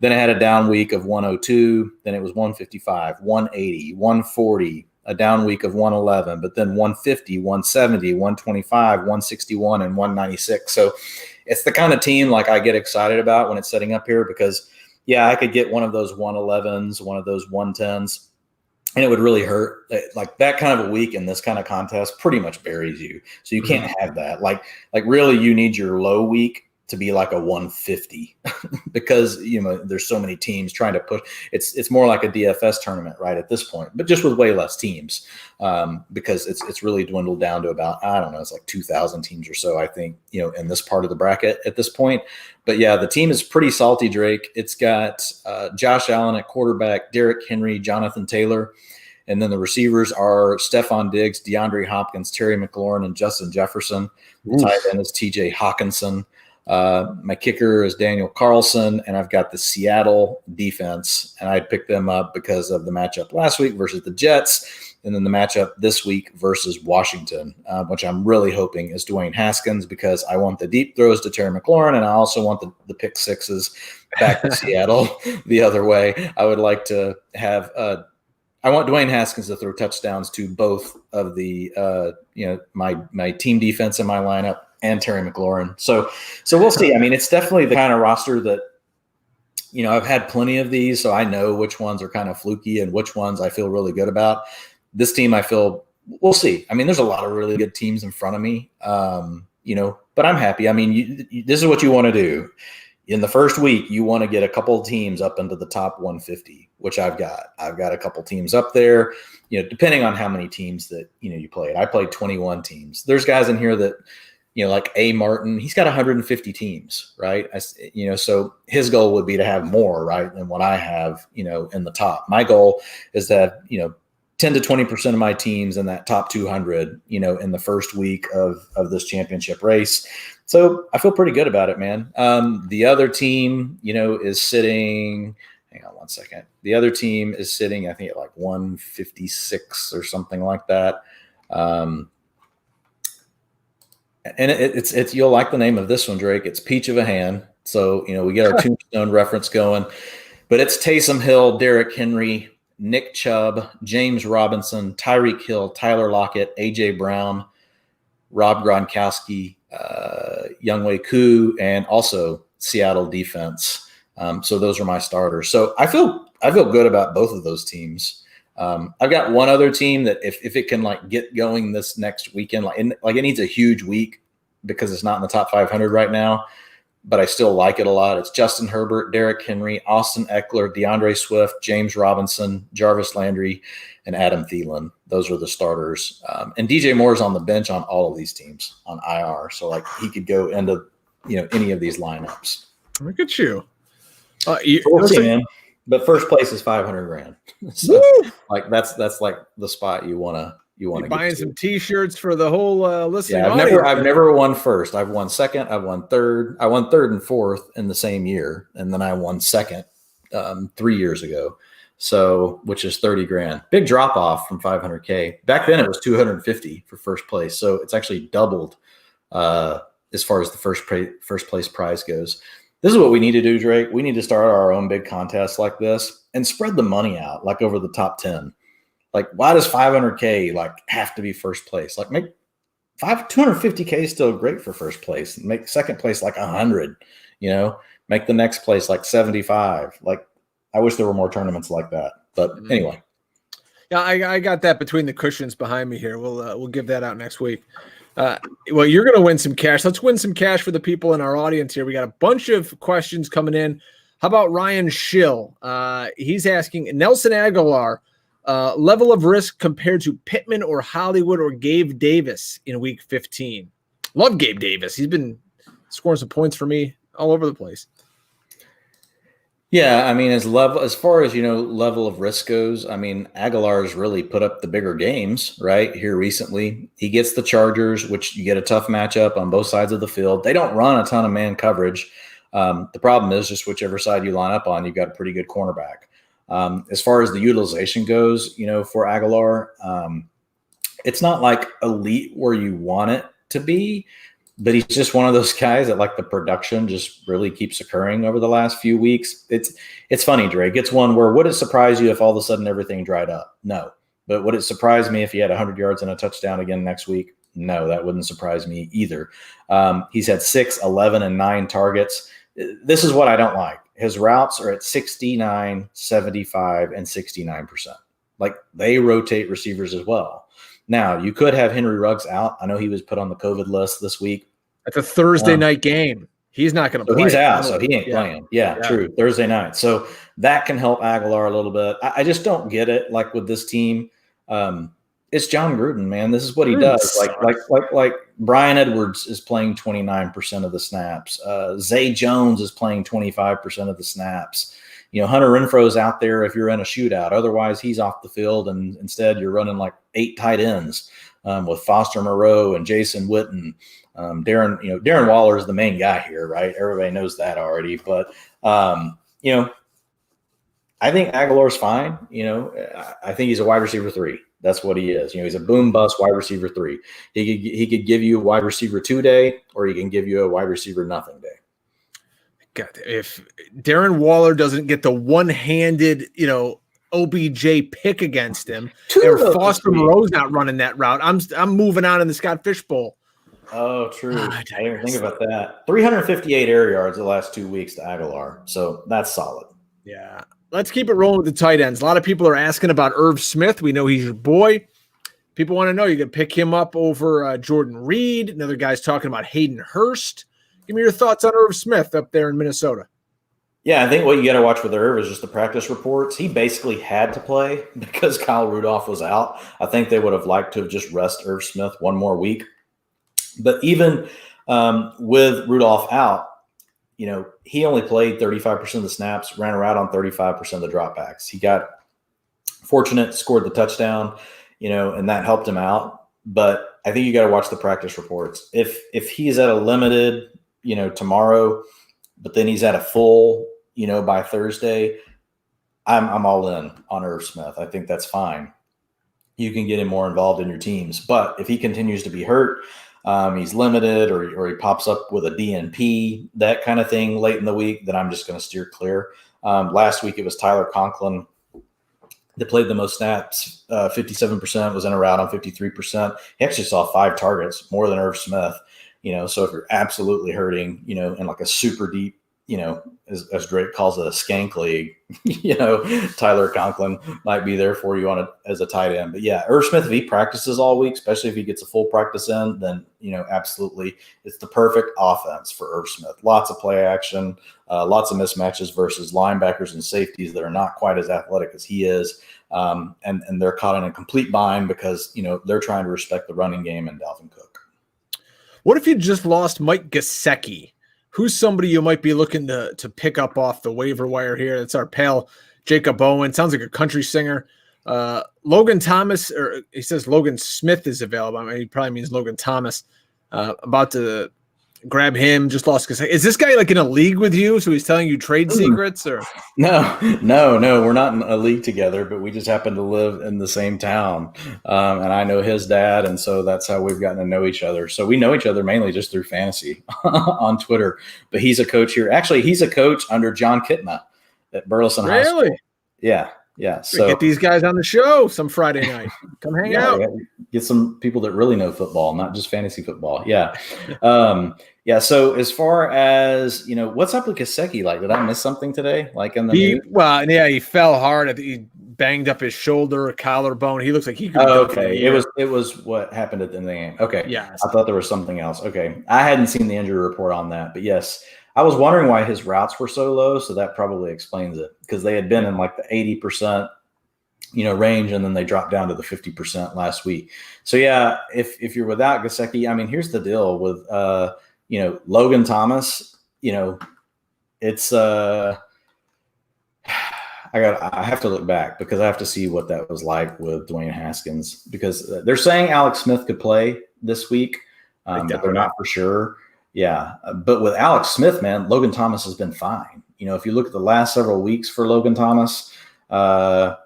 Then it had a down week of 102. Then it was 155, 180, 140, a down week of 111, but then 150, 170, 125, 161, and 196. So it's the kind of team like I get excited about when it's setting up here because, I could get one of those 111s, one of those 110s. And it would really hurt. Like that kind of a week in this kind of contest pretty much buries you. So you can't have that. Like really you need your low week to be like a 150 because, there's so many teams trying to push. It's more like a DFS tournament right at this point, but just with way less teams because it's really dwindled down to about, I don't know, it's like 2,000 teams or so, I think, in this part of the bracket at this point. But yeah, the team is pretty salty, Drake. It's got Josh Allen at quarterback, Derrick Henry, Jonathan Taylor. And then the receivers are Stephon Diggs, DeAndre Hopkins, Terry McLaurin, and Justin Jefferson. The tight end is TJ Hawkinson. My kicker is Daniel Carlson, and I've got the Seattle defense, and I picked them up because of the matchup last week versus the Jets, and then the matchup this week versus Washington, which I'm really hoping is Dwayne Haskins because I want the deep throws to Terry McLaurin, and I also want the pick sixes back to Seattle the other way. I would like to have I want Dwayne Haskins to throw touchdowns to both of the my team defense in my lineup and Terry McLaurin. So we'll see. I mean, it's definitely the kind of roster that, I've had plenty of these, so I know which ones are kind of fluky and which ones I feel really good about. This team, we'll see. I mean, there's a lot of really good teams in front of me, but I'm happy. I mean, this is what you want to do. In the first week, you want to get a couple of teams up into the top 150, which I've got. I've got a couple teams up there, depending on how many teams that, you played. I played 21 teams. There's guys in here that, like A. Martin, he's got 150 teams, right? So his goal would be to have more, right, than what I have, in the top. My goal is to have, 10 to 20% of my teams in that top 200, in the first week of this championship race. So I feel pretty good about it, man. The other team, is sitting, hang on one second. The other team is sitting, I think, at like 156 or something like that. And it's you'll like the name of this one, Drake. It's Peach of a Hand. So, we get our tombstone reference going. But it's Taysom Hill, Derrick Henry, Nick Chubb, James Robinson, Tyreek Hill, Tyler Lockett, A.J. Brown, Rob Gronkowski, Younghoe Koo, and also Seattle defense. So those are my starters. So I feel good about both of those teams. I've got one other team that if it can get going this next weekend, it needs a huge week because it's not in the top 500 right now, but I still like it a lot. It's Justin Herbert, Derrick Henry, Austin Eckler, DeAndre Swift, James Robinson, Jarvis Landry, and Adam Thielen. Those are the starters. And DJ Moore is on the bench on all of these teams on IR. So he could go into, any of these lineups. Look at you. We'll see, man. But first place is $500,000. So that's like the spot you want to. You're buying some T-shirts for the whole listening. Yeah, I've never won first. I've won second. I've won third. I won third and fourth in the same year, and then I won second 3 years ago. So, which is $30,000. Big drop off from $500K. Back then, it was $250 for first place. So it's actually doubled as far as the first place prize goes. This is what we need to do, Drake. We need to start our own big contest like this and spread the money out over the top 10. Why does $500K have to be first place? Make $250K is still great for first place. Make second place 100. Make the next place 75. I wish there were more tournaments like that. But anyway. Yeah, I got that between the cushions behind me here. We'll give that out next week. Well, you're going to win some cash. Let's win some cash for the people in our audience here. We got a bunch of questions coming in. How about Ryan Schill? He's asking Nelson Aguilar. Level of risk compared to Pittman or Hollywood or Gabe Davis in week 15. Love Gabe Davis. He's been scoring some points for me all over the place. Yeah, I mean, as far as level of risk goes, I mean, Aguilar's really put up the bigger games right here recently. He gets the Chargers, which you get a tough matchup on both sides of the field. They don't run a ton of man coverage. The problem is just whichever side you line up on, you've got a pretty good cornerback. As far as the utilization goes, for Aguilar, it's not elite where you want it to be, but he's just one of those guys that the production just really keeps occurring over the last few weeks. It's funny, Drake. It's one where would it surprise you if all of a sudden everything dried up? No. But would it surprise me if he had 100 yards and a touchdown again next week? No, that wouldn't surprise me either. He's had 6, 11, and 9 targets. This is what I don't like. His routes are at 69, 75, and 69%. Like they rotate receivers as well. Now you could have Henry Ruggs out. I know he was put on the COVID list this week. That's a Thursday night game. He's not going to play. So he's out, so he ain't playing. Yeah, true. Thursday night. So that can help Aguilar a little bit. I just don't get it. Like with this team, it's John Gruden, man. This is what he does. Like Brian Edwards is playing 29% of the snaps. Zay Jones is playing 25% of the snaps. Hunter Renfro's out there if you're in a shootout. Otherwise, he's off the field, and instead you're running like 8 tight ends with Foster Moreau and Jason Witten. Darren Waller is the main guy here, right? Everybody knows that already. But, I think Aguilar's fine. I think he's a wide receiver 3. That's what he is. He's a boom bust wide receiver 3. He could give you a wide receiver 2 day, or he can give you a wide receiver nothing day. God, if Darren Waller doesn't get the one-handed, OBJ pick against him, or Foster Moreau's not running that route, I'm moving on in the Scott Fishbowl. Oh, true. I didn't even think about that. 358 air yards the last 2 weeks to Aguilar. So that's solid. Yeah. Let's keep it rolling with the tight ends. A lot of people are asking about Irv Smith. We know he's your boy. People want to know you can pick him up over Jordan Reed. Another guy's talking about Hayden Hurst. Give me your thoughts on Irv Smith up there in Minnesota. Yeah, I think what you got to watch with Irv is just the practice reports. He basically had to play because Kyle Rudolph was out. I think they would have liked to have just rest Irv Smith one more week. But even with Rudolph out, he only played 35% of the snaps, ran around on 35% of the dropbacks. He got fortunate, scored the touchdown, and that helped him out. But I think you got to watch the practice reports. If he's at a limited, tomorrow, but then he's at a full, by Thursday, I'm all in on Irv Smith. I think that's fine. You can get him more involved in your teams. But if he continues to be hurt, he's limited or he pops up with a DNP, that kind of thing late in the week, then I'm just going to steer clear. Last week it was Tyler Conklin that played the most snaps, 57%, was in a route on 53%. He actually saw 5 targets, more than Irv Smith. So if you're absolutely hurting, in like a super deep, as Drake calls it, a skank league, Tyler Conklin might be there for you as a tight end. But yeah, Irv Smith, if he practices all week, especially if he gets a full practice in, then, absolutely it's the perfect offense for Irv Smith. Lots of play action, lots of mismatches versus linebackers and safeties that are not quite as athletic as he is. And they're caught in a complete bind because, they're trying to respect the running game and Dalvin Cook. What if you just lost Mike Gesicki? Who's somebody you might be looking to pick up off the waiver wire here? That's our pal, Jacob Owen. Sounds like a country singer. Logan Thomas, or he says Logan Smith is available. I mean, he probably means Logan Thomas. About to grab him. Just lost. Is this guy like in a league with you? So he's telling you trade secrets, or no? We're not in a league together, but we just happen to live in the same town. And I know his dad, and so that's how we've gotten to know each other. So we know each other mainly just through fantasy on Twitter. But he's a coach here. Actually, he's a coach under John Kitna at Burleson High School. Really? Yeah. So get these guys on the show some Friday night. Come hang out. Get some people that really know football, not just fantasy football. Yeah. So as far as, what's up with Gesicki? Like, did I miss something today? Like in the he fell hard. I think he banged up his shoulder, collarbone. He looks like he could. Oh, okay. It was what happened at the end of the game. Okay. Yeah. I thought there was something else. Okay. I hadn't seen the injury report on that, but yes. I was wondering why his routes were so low, so that probably explains it, because they had been in like the 80%, range, and then they dropped down to the 50% last week. So yeah, if you're without Gesicki, I mean, here's the deal with Logan Thomas. It's I have to look back because I have to see what that was like with Dwayne Haskins, because they're saying Alex Smith could play this week, but they're not for sure. Yeah, but with Alex Smith, man, Logan Thomas has been fine. If you look at the last several weeks for Logan Thomas, 24%,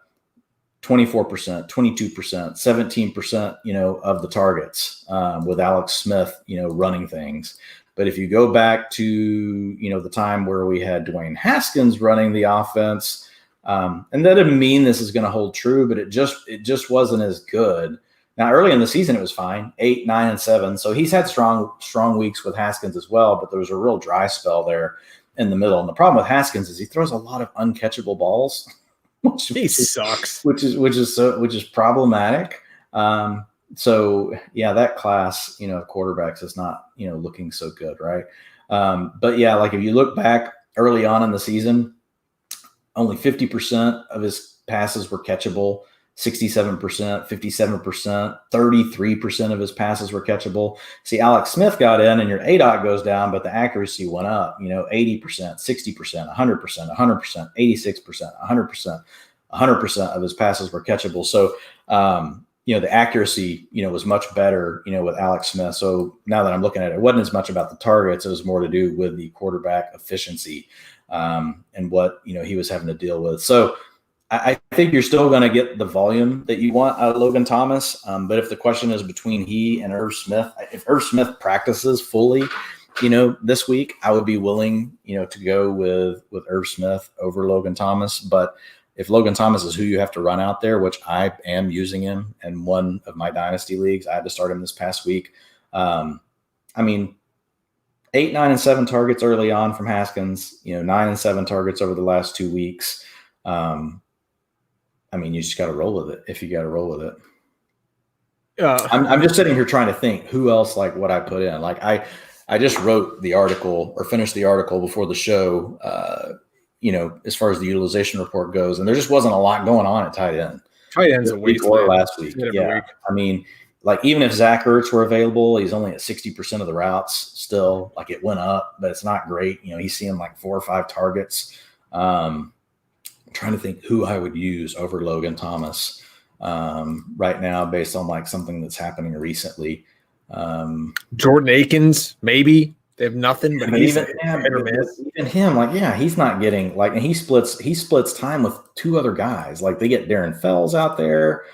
22%, 17%, of the targets with Alex Smith, running things. But if you go back to, the time where we had Dwayne Haskins running the offense, and that doesn't mean this is going to hold true, but it just wasn't as good. Now, early in the season, it was fine, 8, 9, and 7. So he's had strong weeks with Haskins as well, but there was a real dry spell there in the middle. And the problem with Haskins is he throws a lot of uncatchable balls. He sucks. Which is problematic. So yeah, that class, of quarterbacks is not, looking so good, right? But yeah, like if you look back early on in the season, only 50% of his passes were catchable, 67%, 57%, 33% of his passes were catchable. See, Alex Smith got in and your ADOT goes down, but the accuracy went up, 80%, 60%, 100%, 100%, 86%, 100% of his passes were catchable. So, the accuracy, was much better, with Alex Smith. So now that I'm looking at it, it wasn't as much about the targets. It was more to do with the quarterback efficiency and what, he was having to deal with. So I think you're still going to get the volume that you want out of Logan Thomas. But if the question is between he and Irv Smith, if Irv Smith practices fully, this week, I would be willing, to go with Irv Smith over Logan Thomas. But if Logan Thomas is who you have to run out there, which I am using him in one of my dynasty leagues, I had to start him this past week. 8, 9, and 7 targets early on from Haskins, 9 and 7 targets over the last 2 weeks. You just got to roll with it if you got to roll with it. I'm just sitting here trying to think who else like what I put in. Like I just wrote the article or finished the article before the show, as far as the utilization report goes, and there just wasn't a lot going on at tight end. Tight end's a week or last week. Yeah. Like even if Zach Ertz were available, he's only at 60% of the routes still. Like it went up, but it's not great. He's seeing like 4 or 5 targets. I'm trying to think who I would use over Logan Thomas right now based on like something that's happening recently. Jordan Akins, maybe. They have nothing, but he's even him, he's not getting like, and he splits time with 2 other guys. Like they get Darren Fells out there.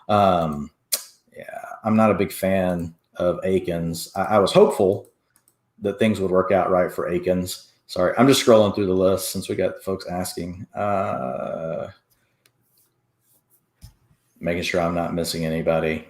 I'm not a big fan of Akins. I was hopeful that things would work out right for Akins. Sorry, I'm just scrolling through the list since we got folks asking. Making sure I'm not missing anybody.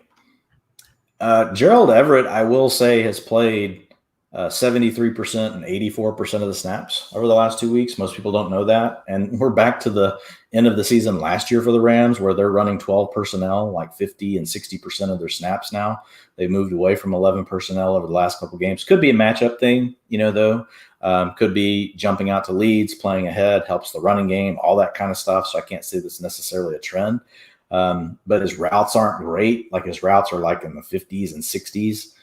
Gerald Everett, I will say, has played 73% and 84% of the snaps over the last 2 weeks. Most people don't know that. And we're back to the end of the season last year for the Rams where they're running 12 personnel, like 50 and 60% of their snaps now. They've moved away from 11 personnel over the last couple of games. Could be a matchup thing, though. Could be jumping out to leads, playing ahead, helps the running game, all that kind of stuff. So I can't say that's necessarily a trend. But his routes aren't great. Like his routes are like in the 50s and 60s.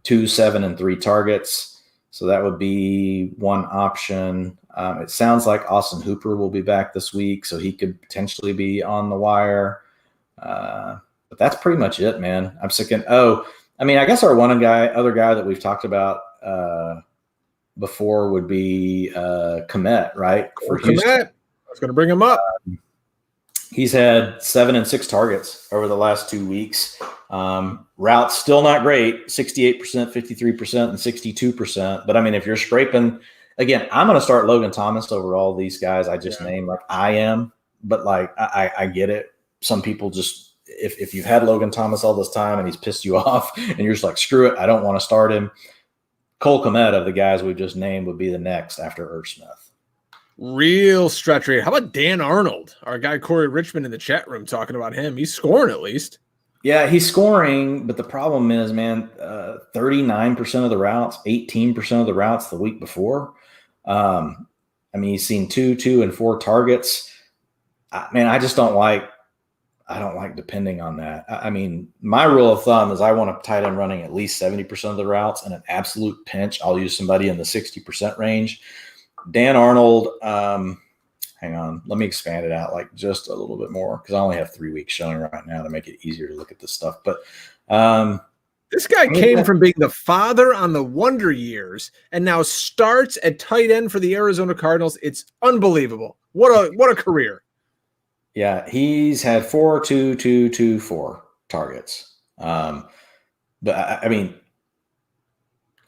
2, 7, and 3 targets. So that would be one option. It sounds like Austin Hooper will be back this week, so he could potentially be on the wire. But that's pretty much it, man. I'm sick of. I guess our other guy that we've talked about before would be Komet, right? For Komet. I was going to bring him up. He's had 7 and 6 targets over the last 2 weeks. Routes still not great, 68%, 53%, and 62%. But if you're scraping, again, I'm going to start Logan Thomas over all these guys I just named. Like I am, but like I get it. Some people just, if you've had Logan Thomas all this time and he's pissed you off, and you're just like, screw it, I don't want to start him. Cole Kmet of the guys we just named would be the next after Irv Smith. Real stretch rate. How about Dan Arnold? Our guy Corey Richmond in the chat room talking about him. He's scoring at least. Yeah, he's scoring, but the problem is, man, 39% of the routes, 18% of the routes the week before. He's seen 2, 2, and 4 targets. I just don't like depending on that. My rule of thumb is I want a tight end running at least 70% of the routes. In an absolute pinch, I'll use somebody in the 60% range. Dan Arnold, hang on, let me expand it out like just a little bit more because I only have 3 weeks showing right now to make it easier to look at this stuff. But this guy came from being the father on the Wonder Years and now starts at tight end for the Arizona Cardinals. It's unbelievable. What a career. Yeah, he's had 4, 2, 2, 2, 4 targets.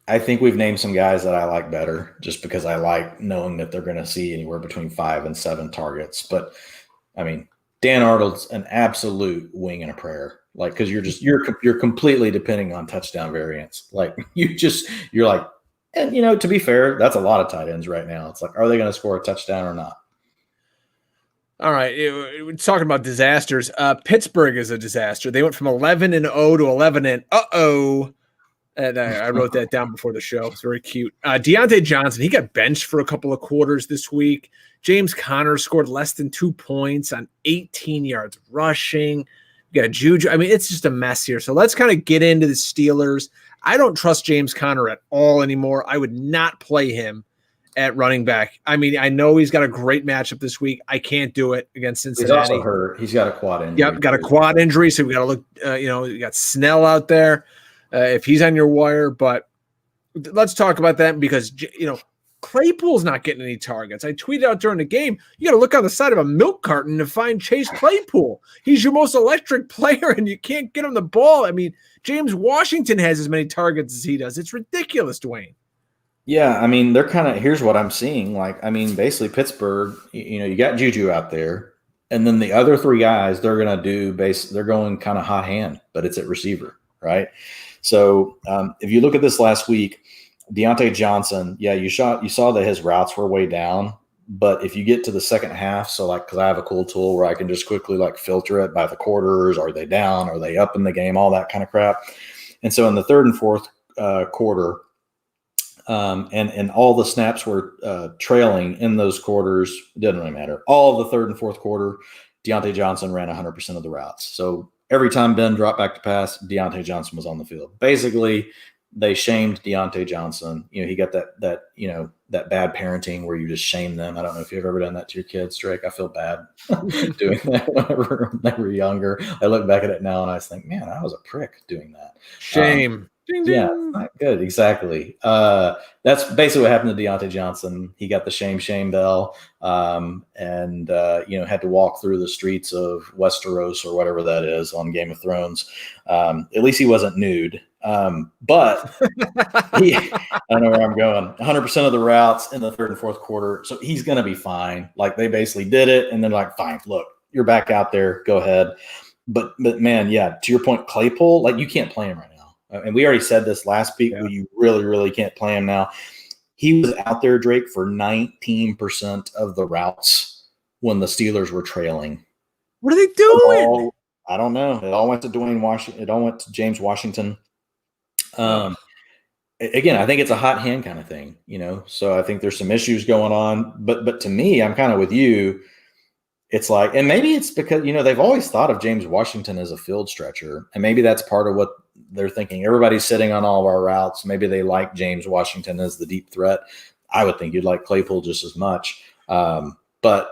I think we've named some guys that I like better just because I like knowing that they're going to see anywhere between 5 and 7 targets. But Dan Arnold's an absolute wing and a prayer. Like, because you're completely depending on touchdown variance. Like you're like, and to be fair, that's a lot of tight ends right now. It's like, are they going to score a touchdown or not? All right, we're talking about disasters. Pittsburgh is a disaster. They went from 11-0 to 11-uh-oh. And I wrote that down before the show. It's very cute. Deontay Johnson, he got benched for a couple of quarters this week. James Conner scored less than 2 points on 18 yards rushing. You got Juju. I mean, it's just a mess here. So let's kind of get into the Steelers. I don't trust James Conner at all anymore. I would not play him at running back. I mean, I know he's got a great matchup this week. I can't do it against Cincinnati. He's also hurt. He's got a quad injury. Yep, got a quad injury, so we got to look. You got Snell out there if he's on your wire. But let's talk about that because Claypool's not getting any targets. I tweeted out during the game, you got to look on the side of a milk carton to find Chase Claypool. He's your most electric player, and you can't get him the ball. I mean, James Washington has as many targets as he does. It's ridiculous, Dwayne. Yeah, I mean, they're kind of – here's what I'm seeing. Basically Pittsburgh, you got Juju out there, and then the other three guys, they're going to do – they're going kind of hot hand, but it's at receiver, right? So if you look at this last week, Deontay Johnson, yeah, you saw that his routes were way down, but if you get to the second half, so because I have a cool tool where I can just quickly filter it by the quarters, are they down, are they up in the game, all that kind of crap. And so in the third and fourth quarter – and all the snaps were trailing in those quarters. It didn't really matter. All of the third and fourth quarter, Deontay Johnson ran 100% of the routes. So every time Ben dropped back to pass, Deontay Johnson was on the field. Basically, they shamed Deontay Johnson. He got that bad parenting where you just shame them. I don't know if you've ever done that to your kids, Drake. I feel bad doing that whenever they were younger. I look back at it now and I think, man, I was a prick doing that. Shame. Ding, ding. Yeah, not good. Exactly. That's basically what happened to Deontay Johnson. He got the shame bell, and had to walk through the streets of Westeros or whatever that is on Game of Thrones. At least he wasn't nude. But I don't know where I'm going. 100% of the routes in the third and fourth quarter, so he's going to be fine. They basically did it, and then fine, look, you're back out there. Go ahead. But man, yeah, to your point, Claypool, you can't play him right now. And we already said this last week, where you really, really can't play him now. He was out there, Drake, for 19% of the routes when the Steelers were trailing. What are they doing? I don't know. It all went to Dwayne Washington. It all went to James Washington. Again, I think it's a hot hand kind of thing, So I think there's some issues going on. But to me, I'm kind of with you. It's and maybe it's because, they've always thought of James Washington as a field stretcher. And maybe that's part of what they're thinking. Everybody's sitting on all of our routes. Maybe they like James Washington as the deep threat. I would think you'd like Claypool just as much. But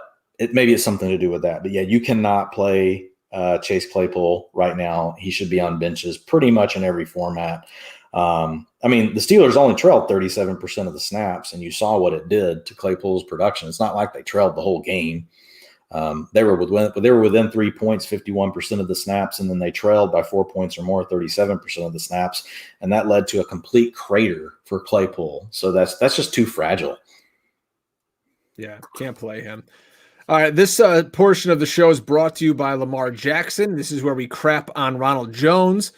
maybe it's something to do with that. But yeah, you cannot play Chase Claypool right now. He should be on benches pretty much in every format. The Steelers only trailed 37% of the snaps, and you saw what it did to Claypool's production. It's not like they trailed the whole game. They were within 3 points, 51% of the snaps, and then they trailed by 4 points or more, 37% of the snaps, and that led to a complete crater for Claypool. So that's just too fragile. Yeah, can't play him. All right, this portion of the show is brought to you by Lamar Jackson. This is where we crap on Ronald Jones.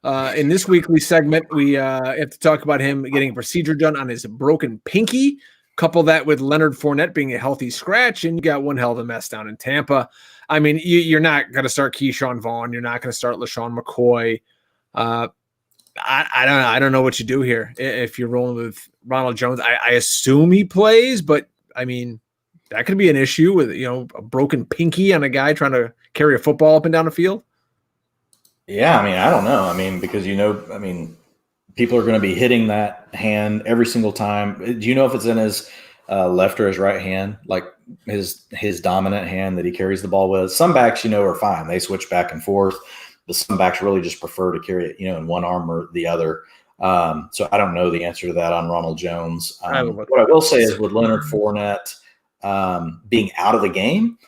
In this weekly segment, we have to talk about him getting a procedure done on his broken pinky. Couple that with Leonard Fournette being a healthy scratch, and you got one hell of a mess down in Tampa. I mean, you're not going to start Keyshawn Vaughn. You're not going to start LaShawn McCoy. I don't know what you do here if you're rolling with Ronald Jones. I assume he plays, but I mean, that could be an issue with a broken pinky on a guy trying to carry a football up and down the field. Yeah, I don't know. Because people are going to be hitting that hand every single time. Do you know if it's in his left or his right hand, his dominant hand that he carries the ball with? Some backs, are fine. They switch back and forth. But some backs really just prefer to carry it, in one arm or the other. So I don't know the answer to that on Ronald Jones. What I will say is with Leonard Fournette being out of the game,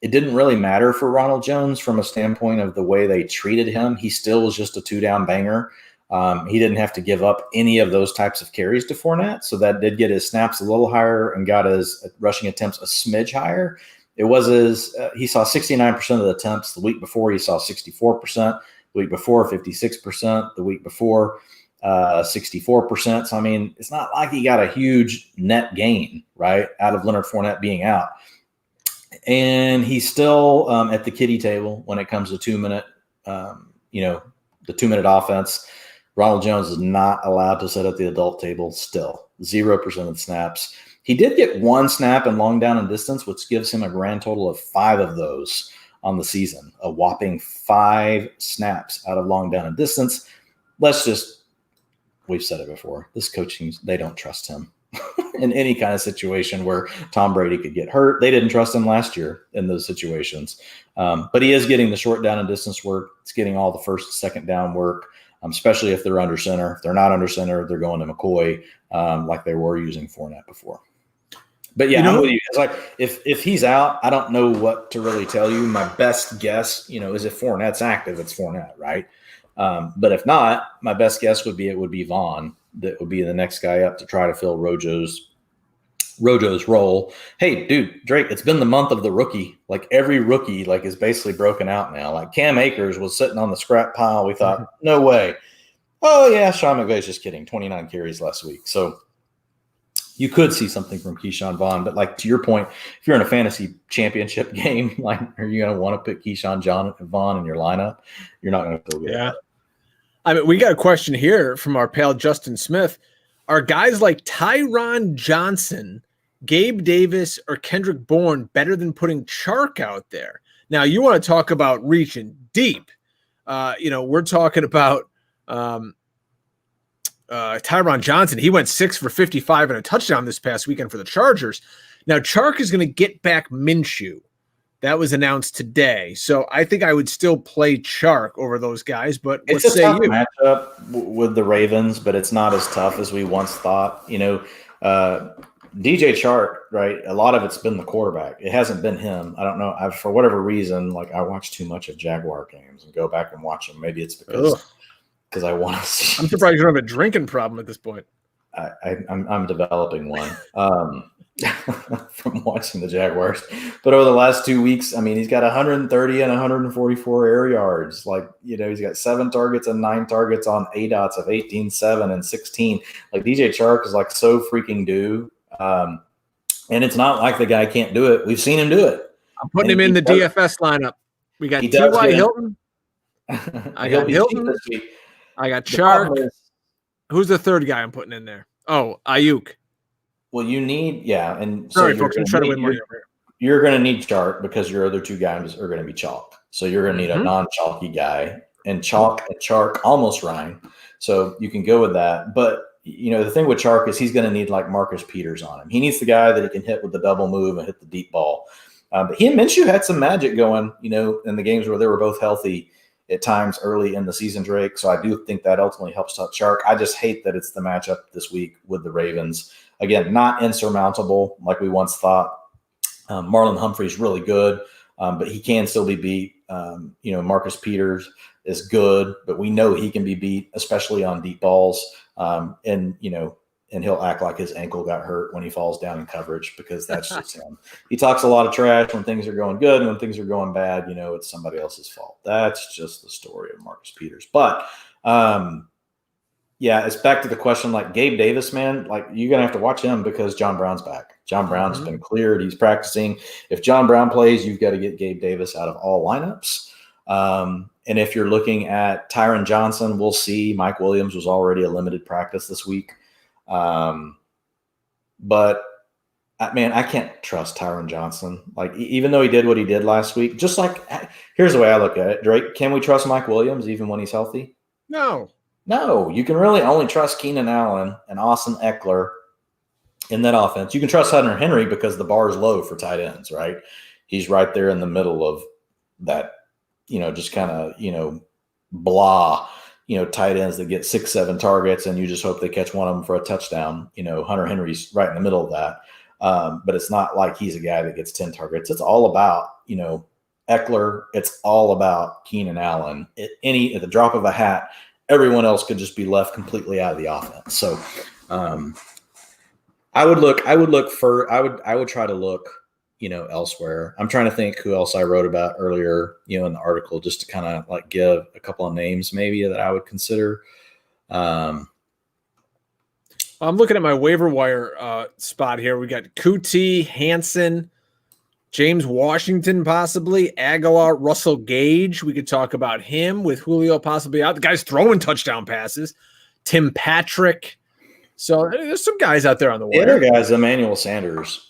it didn't really matter for Ronald Jones from a standpoint of the way they treated him. He still was just a 2-down banger. He didn't have to give up any of those types of carries to Fournette, so that did get his snaps a little higher and got his rushing attempts a smidge higher. It was he saw 69% of the attempts. The week before, he saw 64%. The week before, 56%. The week before, 64%. So, it's not like he got a huge net gain, right, out of Leonard Fournette being out. And he's still at the kiddie table when it comes to 2 minute, the 2 minute offense. Ronald Jones is not allowed to sit at the adult table still. 0% of the snaps. He did get 1 snap in long down and distance, which gives him a grand total of 5 of those on the season. A whopping 5 snaps out of long down and distance. We've said it before. This coaching, they don't trust him in any kind of situation where Tom Brady could get hurt. They didn't trust him last year in those situations. But he is getting the short down and distance work. It's getting all the first and second down work, especially if they're under center. If they're not under center, they're going to McCoy like they were using Fournette before. But yeah, I'm with you. It's like if he's out, I don't know what to really tell you. My best guess, is if Fournette's active, it's Fournette, right? But if not, my best guess would be Vaughn. That would be the next guy up to try to fill Rojo's role. Hey, dude, Drake, it's been the month of the rookie. Like every rookie is basically broken out now. Like Cam Akers was sitting on the scrap pile. We thought, no way. Oh yeah, Sean McVay's just kidding. 29 carries last week. So you could see something from Keyshawn Vaughn, but to your point, if you're in a fantasy championship game, are you going to want to put Keyshawn Vaughn in your lineup? You're not going to feel good. Yeah. I mean, we got a question here from our pal Justin Smith. Are guys like Tyron Johnson, Gabe Davis, or Kendrick Bourne better than putting Chark out there? Now, you want to talk about reaching deep. We're talking about Tyron Johnson. He went 6 for 55 and a touchdown this past weekend for the Chargers. Now, Chark is going to get back Minshew. That was announced today. So I think I would still play Chark over those guys. But what say you? It's a tough matchup with the Ravens, but it's not as tough as we once thought. DJ Chark, right? A lot of it's been the quarterback. It hasn't been him. I don't know. For whatever reason, I watch too much of Jaguar games and go back and watch them. Maybe it's because I want to see. I'm surprised you don't have a drinking problem at this point. I'm developing one from watching the Jaguars. But over the last 2 weeks, he's got 130 and 144 air yards. He's got 7 targets and 9 targets on ADOTs of 18, 7, and 16. DJ Chark is so freaking due. And it's not like the guy can't do it. We've seen him do it. I'm putting him in the DFS lineup. We got T.Y. Hilton. I got Hilton. I got Chark. Who's the third guy I'm putting in there? Oh, Aiyuk. Well, you need, and sorry, folks, I'm trying to win money over here. You're going to need Chark because your other 2 guys are going to be chalk. So you're going to need a non-chalky guy, and Chark almost rhyme. So you can go with that. But the thing with Chark is he's going to need Marcus Peters on him. He needs the guy that he can hit with the double move and hit the deep ball. But he and Minshew had some magic going, in the games where they were both healthy at times early in the season, Drake. So I do think that ultimately helps out Chark. I just hate that it's the matchup this week with the Ravens. Again, not insurmountable like we once thought. Marlon Humphrey's really good, but he can still be beat. Marcus Peters is good, but we know he can be beat, especially on deep balls. And he'll act like his ankle got hurt when he falls down in coverage because that's just him. He talks a lot of trash when things are going good, and when things are going bad, it's somebody else's fault. That's just the story of Marcus Peters. But it's back to the question, Gabe Davis, man, you're going to have to watch him because John Brown's back. John Brown's been cleared. He's practicing. If John Brown plays, you've got to get Gabe Davis out of all lineups. And if you're looking at Tyron Johnson, we'll see. Mike Williams was already a limited practice this week. But I can't trust Tyron Johnson. Even though he did what he did last week, here's the way I look at it, Drake. Can we trust Mike Williams even when he's healthy? No, you can really only trust Keenan Allen and Austin Eckler in that offense. You can trust Hunter Henry because the bar is low for tight ends, right? He's right there in the middle of that, just kind of, blah, tight ends that get 6-7 targets and you just hope they catch one of them for a touchdown. Hunter Henry's right in the middle of that. But it's not like he's a guy that gets 10 targets. It's all about, Eckler. It's all about Keenan Allen. At the drop of a hat, everyone else could just be left completely out of the offense. So I would try to look, elsewhere. I'm trying to think who else I wrote about earlier, in the article, just to kind of give a couple of names maybe that I would consider. I'm looking at my waiver wire spot here. We got Kuti, Hansen, James Washington, possibly. Aguilar, Russell Gage. We could talk about him with Julio possibly out. The guy's throwing touchdown passes. Tim Patrick. So there's some guys out there on the wire. The other guy is Emmanuel Sanders.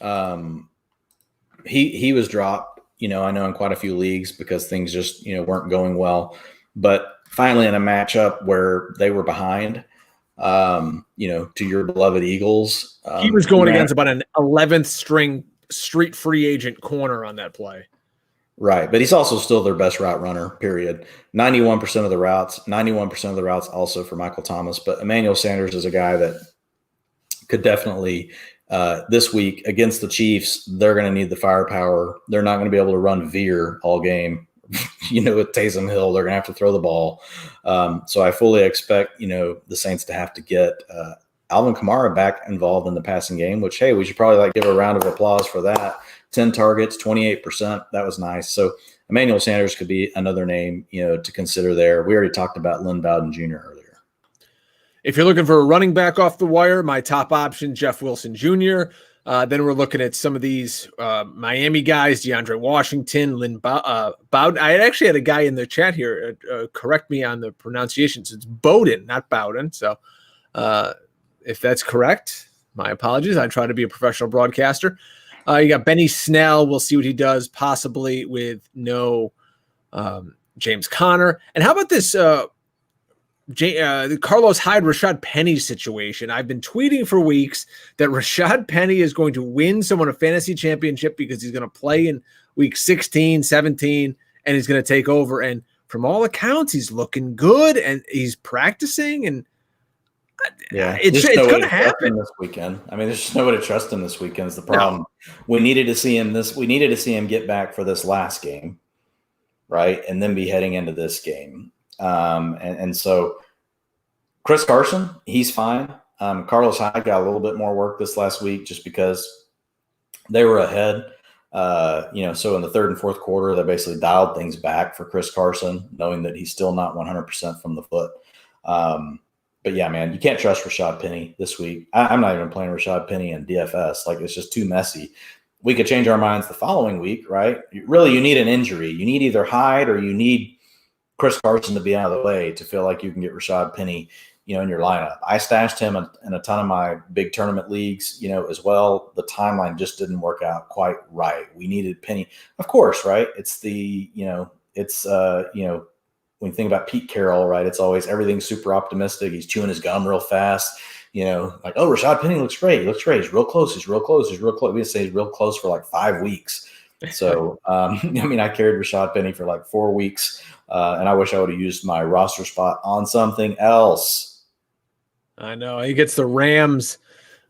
He was dropped, I know in quite a few leagues because things just, weren't going well. But finally in a matchup where they were behind, to your beloved Eagles. He was going against about an 11th string street free agent corner on that play. Right. But he's also still their best route runner, period. 91% of the routes also for Michael Thomas. But Emmanuel Sanders is a guy that could definitely this week against the Chiefs, they're going to need the firepower. They're not going to be able to run veer all game. With Taysom Hill, they're going to have to throw the ball. So I fully expect, the Saints to have to get Alvin Kamara back involved in the passing game, which, hey, we should probably give a round of applause for that. 10 targets, 28%. That was nice. So Emmanuel Sanders could be another name, to consider there. We already talked about Lynn Bowden Jr. earlier. If you're looking for a running back off the wire, my top option, Jeff Wilson Jr. Then we're looking at some of these Miami guys, DeAndre Washington, Lynn Bowden. I actually had a guy in the chat here correct me on the pronunciations. It's Bowden, not Bowden. So if that's correct, my apologies. I try to be a professional broadcaster. You got Benny Snell. We'll see what he does, possibly with no James Conner. And how about this the Carlos Hyde, Rashad Penny situation? I've been tweeting for weeks that Rashad Penny is going to win someone a fantasy championship because he's going to play in week 16, 17, and he's going to take over. And from all accounts, he's looking good and he's practicing. And it's going to happen this weekend. I mean, there's just no way to trust him this weekend is the problem. No. We needed to see him get back for this last game, right? And then be heading into this game. And so Chris Carson, he's fine. Carlos Hyde got a little bit more work this last week just because they were ahead. So in the third and fourth quarter, they basically dialed things back for Chris Carson, knowing that he's still not 100% from the foot. But yeah, man, you can't trust Rashad Penny this week. I'm not even playing Rashad Penny in DFS. Like, it's just too messy. We could change our minds the following week, right? Really, you need an injury. You need either Hyde or you need Chris Carson to be out of the way to feel like you can get Rashad Penny, in your lineup. I stashed him in a ton of my big tournament leagues, as well. The timeline just didn't work out quite right. We needed Penny, of course, right? It's when you think about Pete Carroll, right? It's always everything's super optimistic. He's chewing his gum real fast, like, oh, Rashad Penny looks great. He looks great. He's real close. He's real close. He's real close. We say he's real close for like 5 weeks. So, I carried Rashad Penny for like 4 weeks. And I wish I would have used my roster spot on something else. I know. He gets the Rams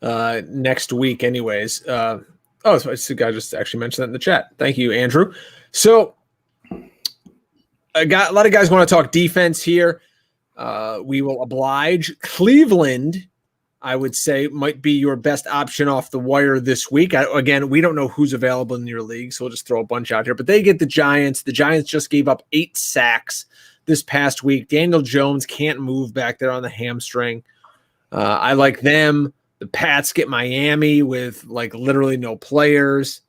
next week anyways. So the guy just actually mentioned that in the chat. Thank you, Andrew. So a lot of guys want to talk defense here. We will oblige. Cleveland, I would say, might be your best option off the wire this week. Again, we don't know who's available in your league, so we'll just throw a bunch out here. But they get the Giants. The Giants just gave up 8 sacks this past week. Daniel Jones can't move back there on the hamstring. I like them. The Pats get Miami with like literally no players.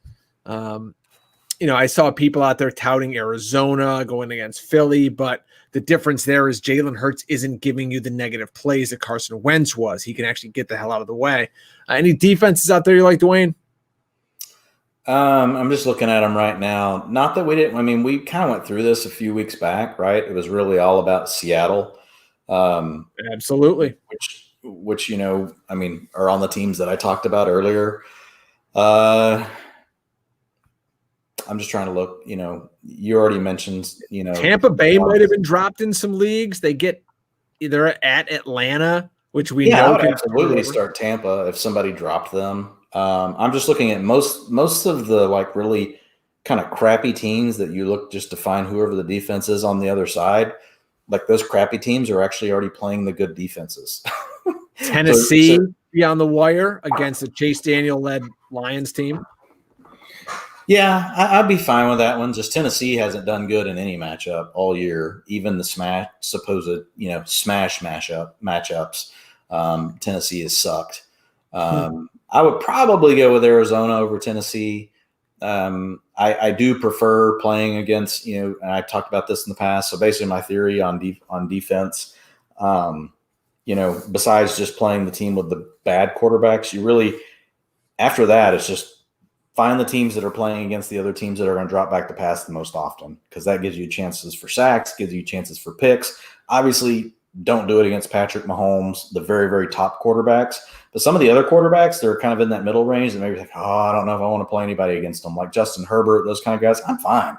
I saw people out there touting Arizona going against Philly, but the difference there is Jalen Hurts isn't giving you the negative plays that Carson Wentz was. He can actually get the hell out of the way. Any defenses out there you like, Dwayne? I'm just looking at them right now. Not that we didn't. We kind of went through this a few weeks back, right? It was really all about Seattle. Absolutely. Which are on the teams that I talked about earlier. I'm just trying to look, you already mentioned, Tampa Bay might have been dropped in some leagues. They get either at Atlanta, which we know I would can absolutely start Tampa if somebody dropped them. I'm just looking at most of the like really kind of crappy teams that you look just to find whoever the defense is on the other side. Like those crappy teams are actually already playing the good defenses. Tennessee be on the wire against the Chase Daniel-led Lions team. Yeah, I'd be fine with that one. Just Tennessee hasn't done good in any matchup all year, even the supposed smash matchups. Tennessee has sucked. I would probably go with Arizona over Tennessee. I do prefer playing against, and I talked about this in the past. So basically my theory on defense, besides just playing the team with the bad quarterbacks, you really, after that, it's just find the teams that are playing against the other teams that are going to drop back to pass the most often, because that gives you chances for sacks, gives you chances for picks. Obviously, don't do it against Patrick Mahomes, the very, very top quarterbacks. But some of the other quarterbacks, they're kind of in that middle range and maybe like, I don't know if I want to play anybody against them, like Justin Herbert, those kind of guys. I'm fine.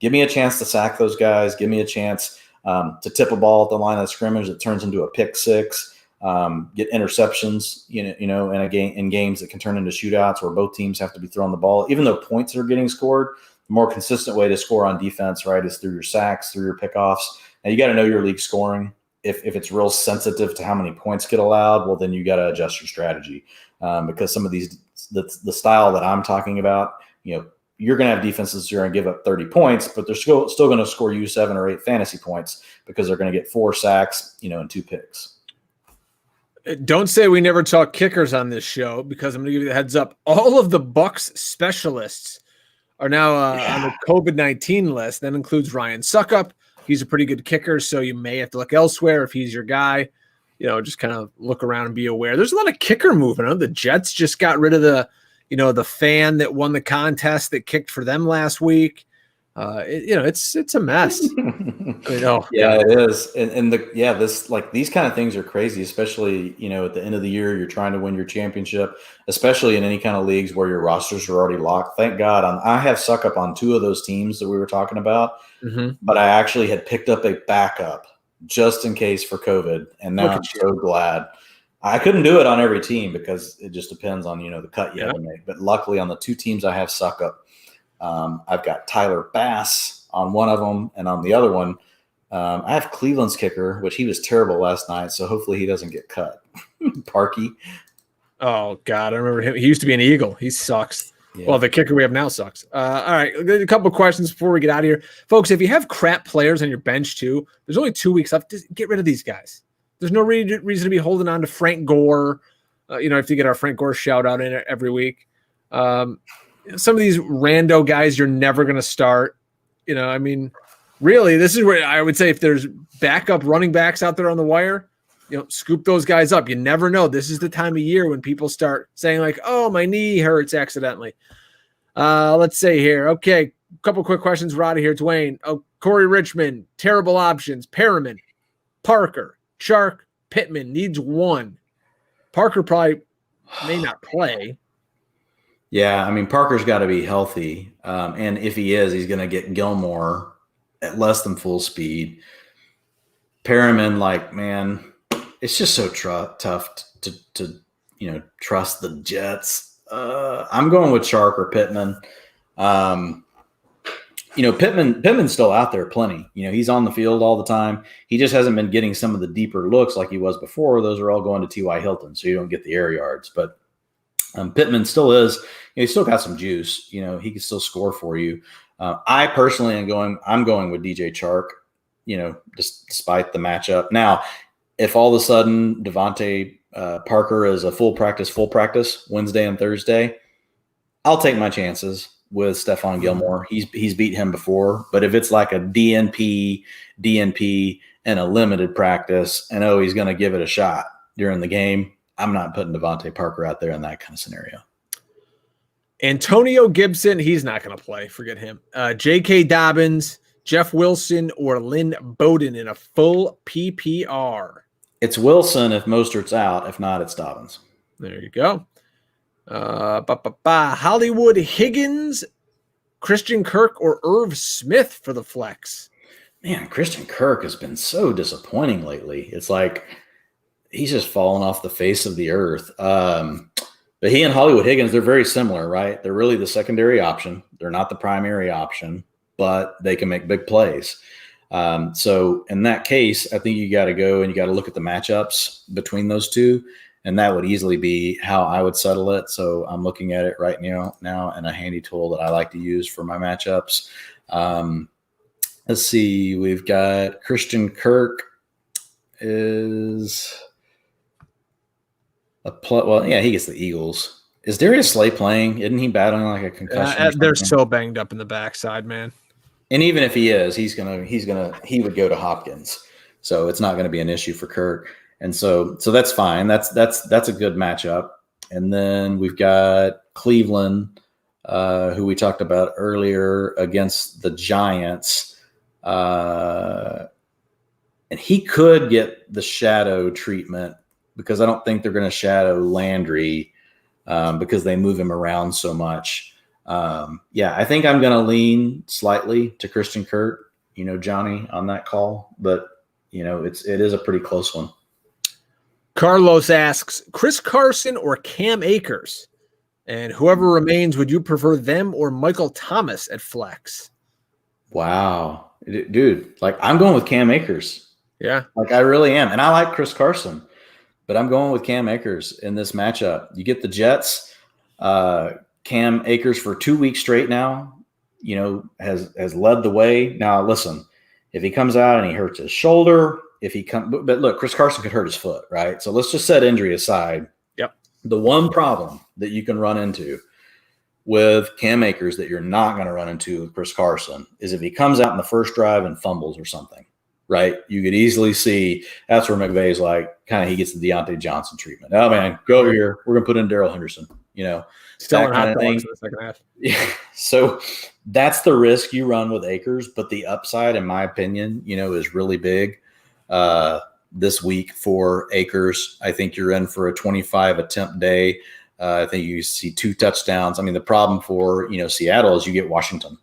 Give me a chance to sack those guys. Give me a chance to tip a ball at the line of scrimmage that turns into a pick six. Get interceptions, in games that can turn into shootouts where both teams have to be throwing the ball. Even though points are getting scored, the more consistent way to score on defense, right, is through your sacks, through your pickoffs. Now you got to know your league scoring. If it's real sensitive to how many points get allowed, well, then you got to adjust your strategy because some of these, the style that I'm talking about, you're going to have defenses that are going to give up 30 points, but they're still going to score you 7 or 8 fantasy points because they're going to get 4 sacks, and 2 picks. Don't say we never talk kickers on this show, because I'm going to give you the heads up. All of the Bucs specialists are now on the COVID-19 list. That includes Ryan Suckup. He's a pretty good kicker, so you may have to look elsewhere if he's your guy. Just kind of look around and be aware. There's a lot of kicker movement. The Jets just got rid of the fan that won the contest that kicked for them last week. It's a mess. Yeah, it is. And these kind of things are crazy, especially, at the end of the year, you're trying to win your championship, especially in any kind of leagues where your rosters are already locked. Thank God I have suck up on 2 of those teams that we were talking about, but I actually had picked up a backup just in case for COVID. And now I'm so glad. I couldn't do it on every team because it just depends on, the cut you have to make. But luckily on the 2 teams I have suck up, I've got Tyler Bass on one of them, and on the other one, I have Cleveland's kicker, which he was terrible last night, so hopefully he doesn't get cut. Parkey. Oh, God, I remember him. He used to be an Eagle. He sucks. Yeah. Well, the kicker we have now sucks. All right, a couple of questions before we get out of here. Folks, if you have crap players on your bench too, there's only 2 weeks left. Just get rid of these guys. There's no reason to be holding on to Frank Gore. If you get our Frank Gore shout-out in every week. Some of these rando guys you're never going to start. Really, this is where I would say if there's backup running backs out there on the wire, scoop those guys up. You never know. This is the time of year when people start saying like, oh, my knee hurts accidentally. Let's say here. Okay, a couple quick questions. We're out of here. Dwayne. Oh, Corey Richmond, terrible options. Perriman, Parker, Chark, Pittman needs 1. Parker probably may not play. Yeah, Parker's got to be healthy. And if he is, he's going to get Gilmore at less than full speed. Perriman, man, it's just so tough to trust the Jets. I'm going with Chark or Pittman. Pittman's still out there plenty. He's on the field all the time. He just hasn't been getting some of the deeper looks like he was before. Those are all going to T.Y. Hilton, so you don't get the air yards. But Pittman still is, he's still got some juice. He can still score for you. I personally I'm going with DJ Chark, just despite the matchup. Now, if all of a sudden Devontae Parker is a full practice Wednesday and Thursday, I'll take my chances with Stephon Gilmore. He's beat him before. But if it's like a DNP, and a limited practice, and he's going to give it a shot during the game, I'm not putting Devontae Parker out there in that kind of scenario. Antonio Gibson, he's not going to play. Forget him. J.K. Dobbins, Jeff Wilson, or Lynn Bowden in a full PPR. It's Wilson if Mostert's out. If not, it's Dobbins. There you go. Hollywood Higgins, Christian Kirk, or Irv Smith for the flex. Man, Christian Kirk has been so disappointing lately. It's like he's just fallen off the face of the earth. But he and Hollywood Higgins, they're very similar, right? They're really the secondary option. They're not the primary option, but they can make big plays. So in that case, I think you got to go and you got to look at the matchups between those two, and that would easily be how I would settle it. So I'm looking at it right now and a handy tool that I like to use for my matchups. Let's see. We've got Christian Kirk is he gets the Eagles. Is Darius Slay playing? Isn't he battling like a concussion? They're so banged up in the backside, man. And even if he is, he would go to Hopkins. So it's not going to be an issue for Kirk. And so that's fine. That's a good matchup. And then we've got Cleveland, who we talked about earlier, against the Giants. And he could get the shadow treatment because I don't think they're going to shadow Landry because they move him around so much. I think I'm going to lean slightly to Christian Kirk, Johnny, on that call. But, it is a pretty close one. Carlos asks, Chris Carson or Cam Akers? And whoever remains, would you prefer them or Michael Thomas at flex? Wow. Dude, I'm going with Cam Akers. Yeah. I really am. And I like Chris Carson, but I'm going with Cam Akers in this matchup. You get the Jets. Cam Akers for 2 weeks straight now, has led the way. Now, listen, if he comes out and he hurts his shoulder, but look, Chris Carson could hurt his foot, right? So let's just set injury aside. Yep. The one problem that you can run into with Cam Akers that you're not going to run into with Chris Carson is if he comes out in the first drive and fumbles or something, right? You could easily see that's where McVay's he gets the Deontay Johnson treatment. Oh, man, go over here. We're going to put in Darrell Henderson, Selling hot dogs in the second half. Yeah. So that's the risk you run with Akers, but the upside, in my opinion, is really big this week for Akers. I think you're in for a 25 attempt day. I think you see 2 touchdowns. I mean, the problem for, Seattle is you get Washington,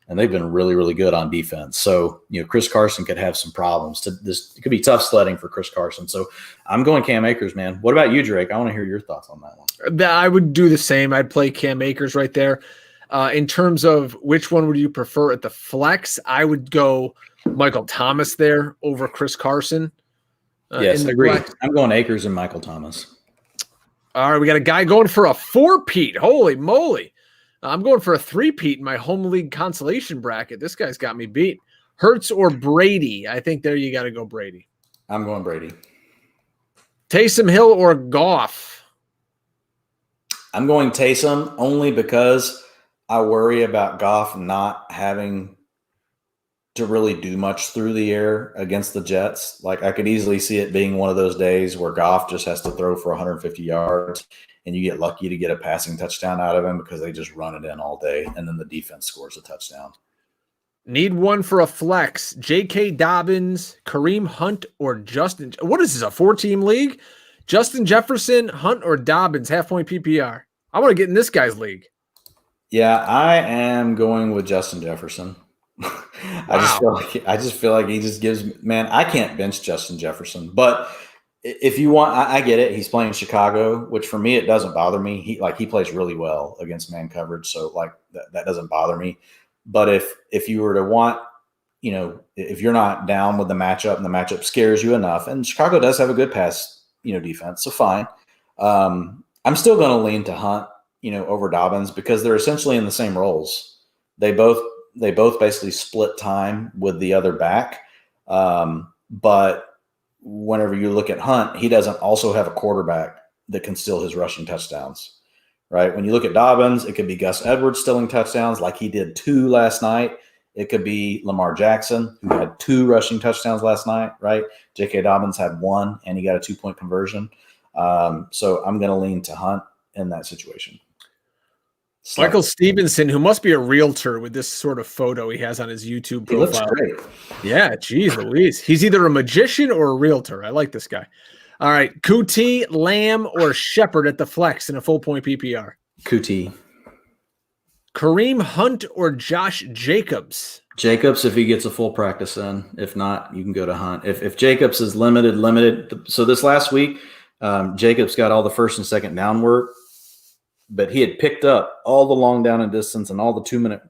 and they've been really, really good on defense. So, Chris Carson could have some problems. It could be tough sledding for Chris Carson. So I'm going Cam Akers, man. What about you, Drake? I want to hear your thoughts on that one. I would do the same. I'd play Cam Akers right there. In terms of which one would you prefer at the flex, I would go Michael Thomas there over Chris Carson. Yes, agree. I'm going Akers and Michael Thomas. All right, we got a guy going for a 4-peat. Holy moly. I'm going for a 3-peat in my home league consolation bracket. This guy's got me beat. Hurts or Brady? I think there you got to go Brady. I'm going Brady. Taysom Hill or Goff? I'm going Taysom only because I worry about Goff not having to really do much through the air against the Jets. I could easily see it being one of those days where Goff just has to throw for 150 yards and you get lucky to get a passing touchdown out of him because they just run it in all day and then the defense scores a touchdown. Need one for a flex. J.K. Dobbins, Kareem Hunt, or Justin. What is this, a 4-team league? Justin Jefferson, Hunt, or Dobbins, half-point PPR. I want to get in this guy's league. Yeah, I am going with Justin Jefferson. Wow. I just feel like he just gives – man, I can't bench Justin Jefferson. But if you want – I get it. He's playing Chicago, which for me it doesn't bother me. He plays really well against man coverage, so that doesn't bother me. But if you were to want – if you're not down with the matchup and the matchup scares you enough, and Chicago does have a good pass – defense. So fine. I'm still going to lean to Hunt, over Dobbins because they're essentially in the same roles. They both basically split time with the other back. But whenever you look at Hunt, he doesn't also have a quarterback that can steal his rushing touchdowns, right? When you look at Dobbins, it could be Gus Edwards stealing touchdowns like he did 2 last night. It could be Lamar Jackson, who had 2 rushing touchdowns last night, right? J.K. Dobbins had 1, and he got a 2-point conversion. So I'm going to lean to Hunt in that situation. Michael Stevenson, who must be a realtor with this sort of photo he has on his YouTube profile. He looks great. Yeah, geez Louise. He's either a magician or a realtor. I like this guy. All right, Kuti, Lamb, or Shepard at the flex in a full-point PPR? Kuti. Kareem Hunt or Josh Jacobs? Jacobs, if he gets a full practice in. If not, you can go to Hunt. If Jacobs is limited. So this last week, Jacobs got all the first and second down work, but he had picked up all the long down and distance and all the 2-minute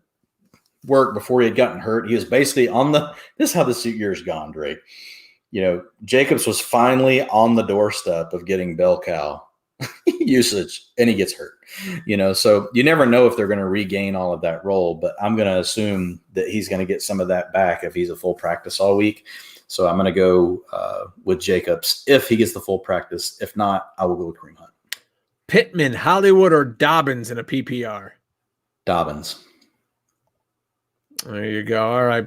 work before he had gotten hurt. He was basically this is how this year's gone, Drake. Jacobs was finally on the doorstep of getting bell cow usage, and he gets hurt. So you never know if they're going to regain all of that role, but I'm going to assume that he's going to get some of that back if he's a full practice all week. So I'm going to go with Jacobs if he gets the full practice. If not, I will go with Kareem Hunt. Pittman, Hollywood, or Dobbins in a PPR? Dobbins. There you go. All right.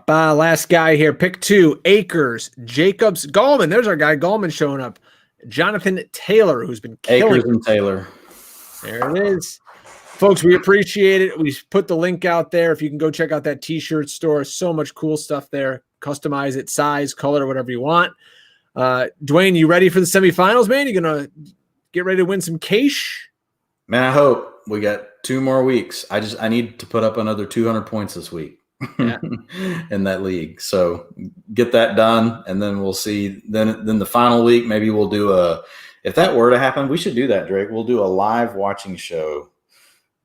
Last guy here. Pick 2. Akers, Jacobs, Gallman. There's our guy. Gallman showing up. Jonathan Taylor, who's been killing Akers and Taylor. There it is. Folks, we appreciate it. We put the link out there. If you can go check out that t-shirt store, so much cool stuff there. Customize it, size, color, whatever you want. Dwayne, you ready for the semifinals, man? You going to get ready to win some cash? Man, I hope. We got 2 more weeks. I need to put up another 200 points this week in that league. So get that done, and then we'll see. Then the final week, maybe we'll do if that were to happen, we should do that, Drake. We'll do a live watching show,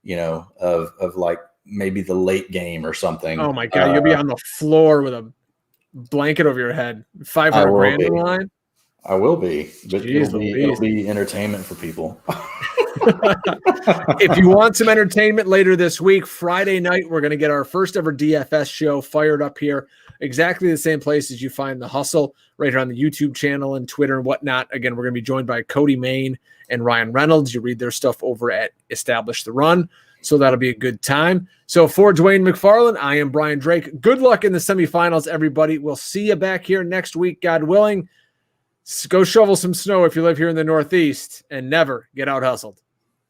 of like maybe the late game or something. Oh my God. You'll be on the floor with a blanket over your head. 500 grand in line. I will be, but Jeez, it'll be entertainment for people. If you want some entertainment later this week, Friday night, we're going to get our first ever DFS show fired up here. Exactly the same place as you find The Hustle, right here on the YouTube channel and Twitter and whatnot. Again, we're going to be joined by Cody Main and Ryan Reynolds. You read their stuff over at Establish the Run, so that'll be a good time. So for Dwayne McFarland, I am Brian Drake. Good luck in the semifinals, everybody. We'll see you back here next week, God willing. Go shovel some snow if you live here in the Northeast, and never get out hustled.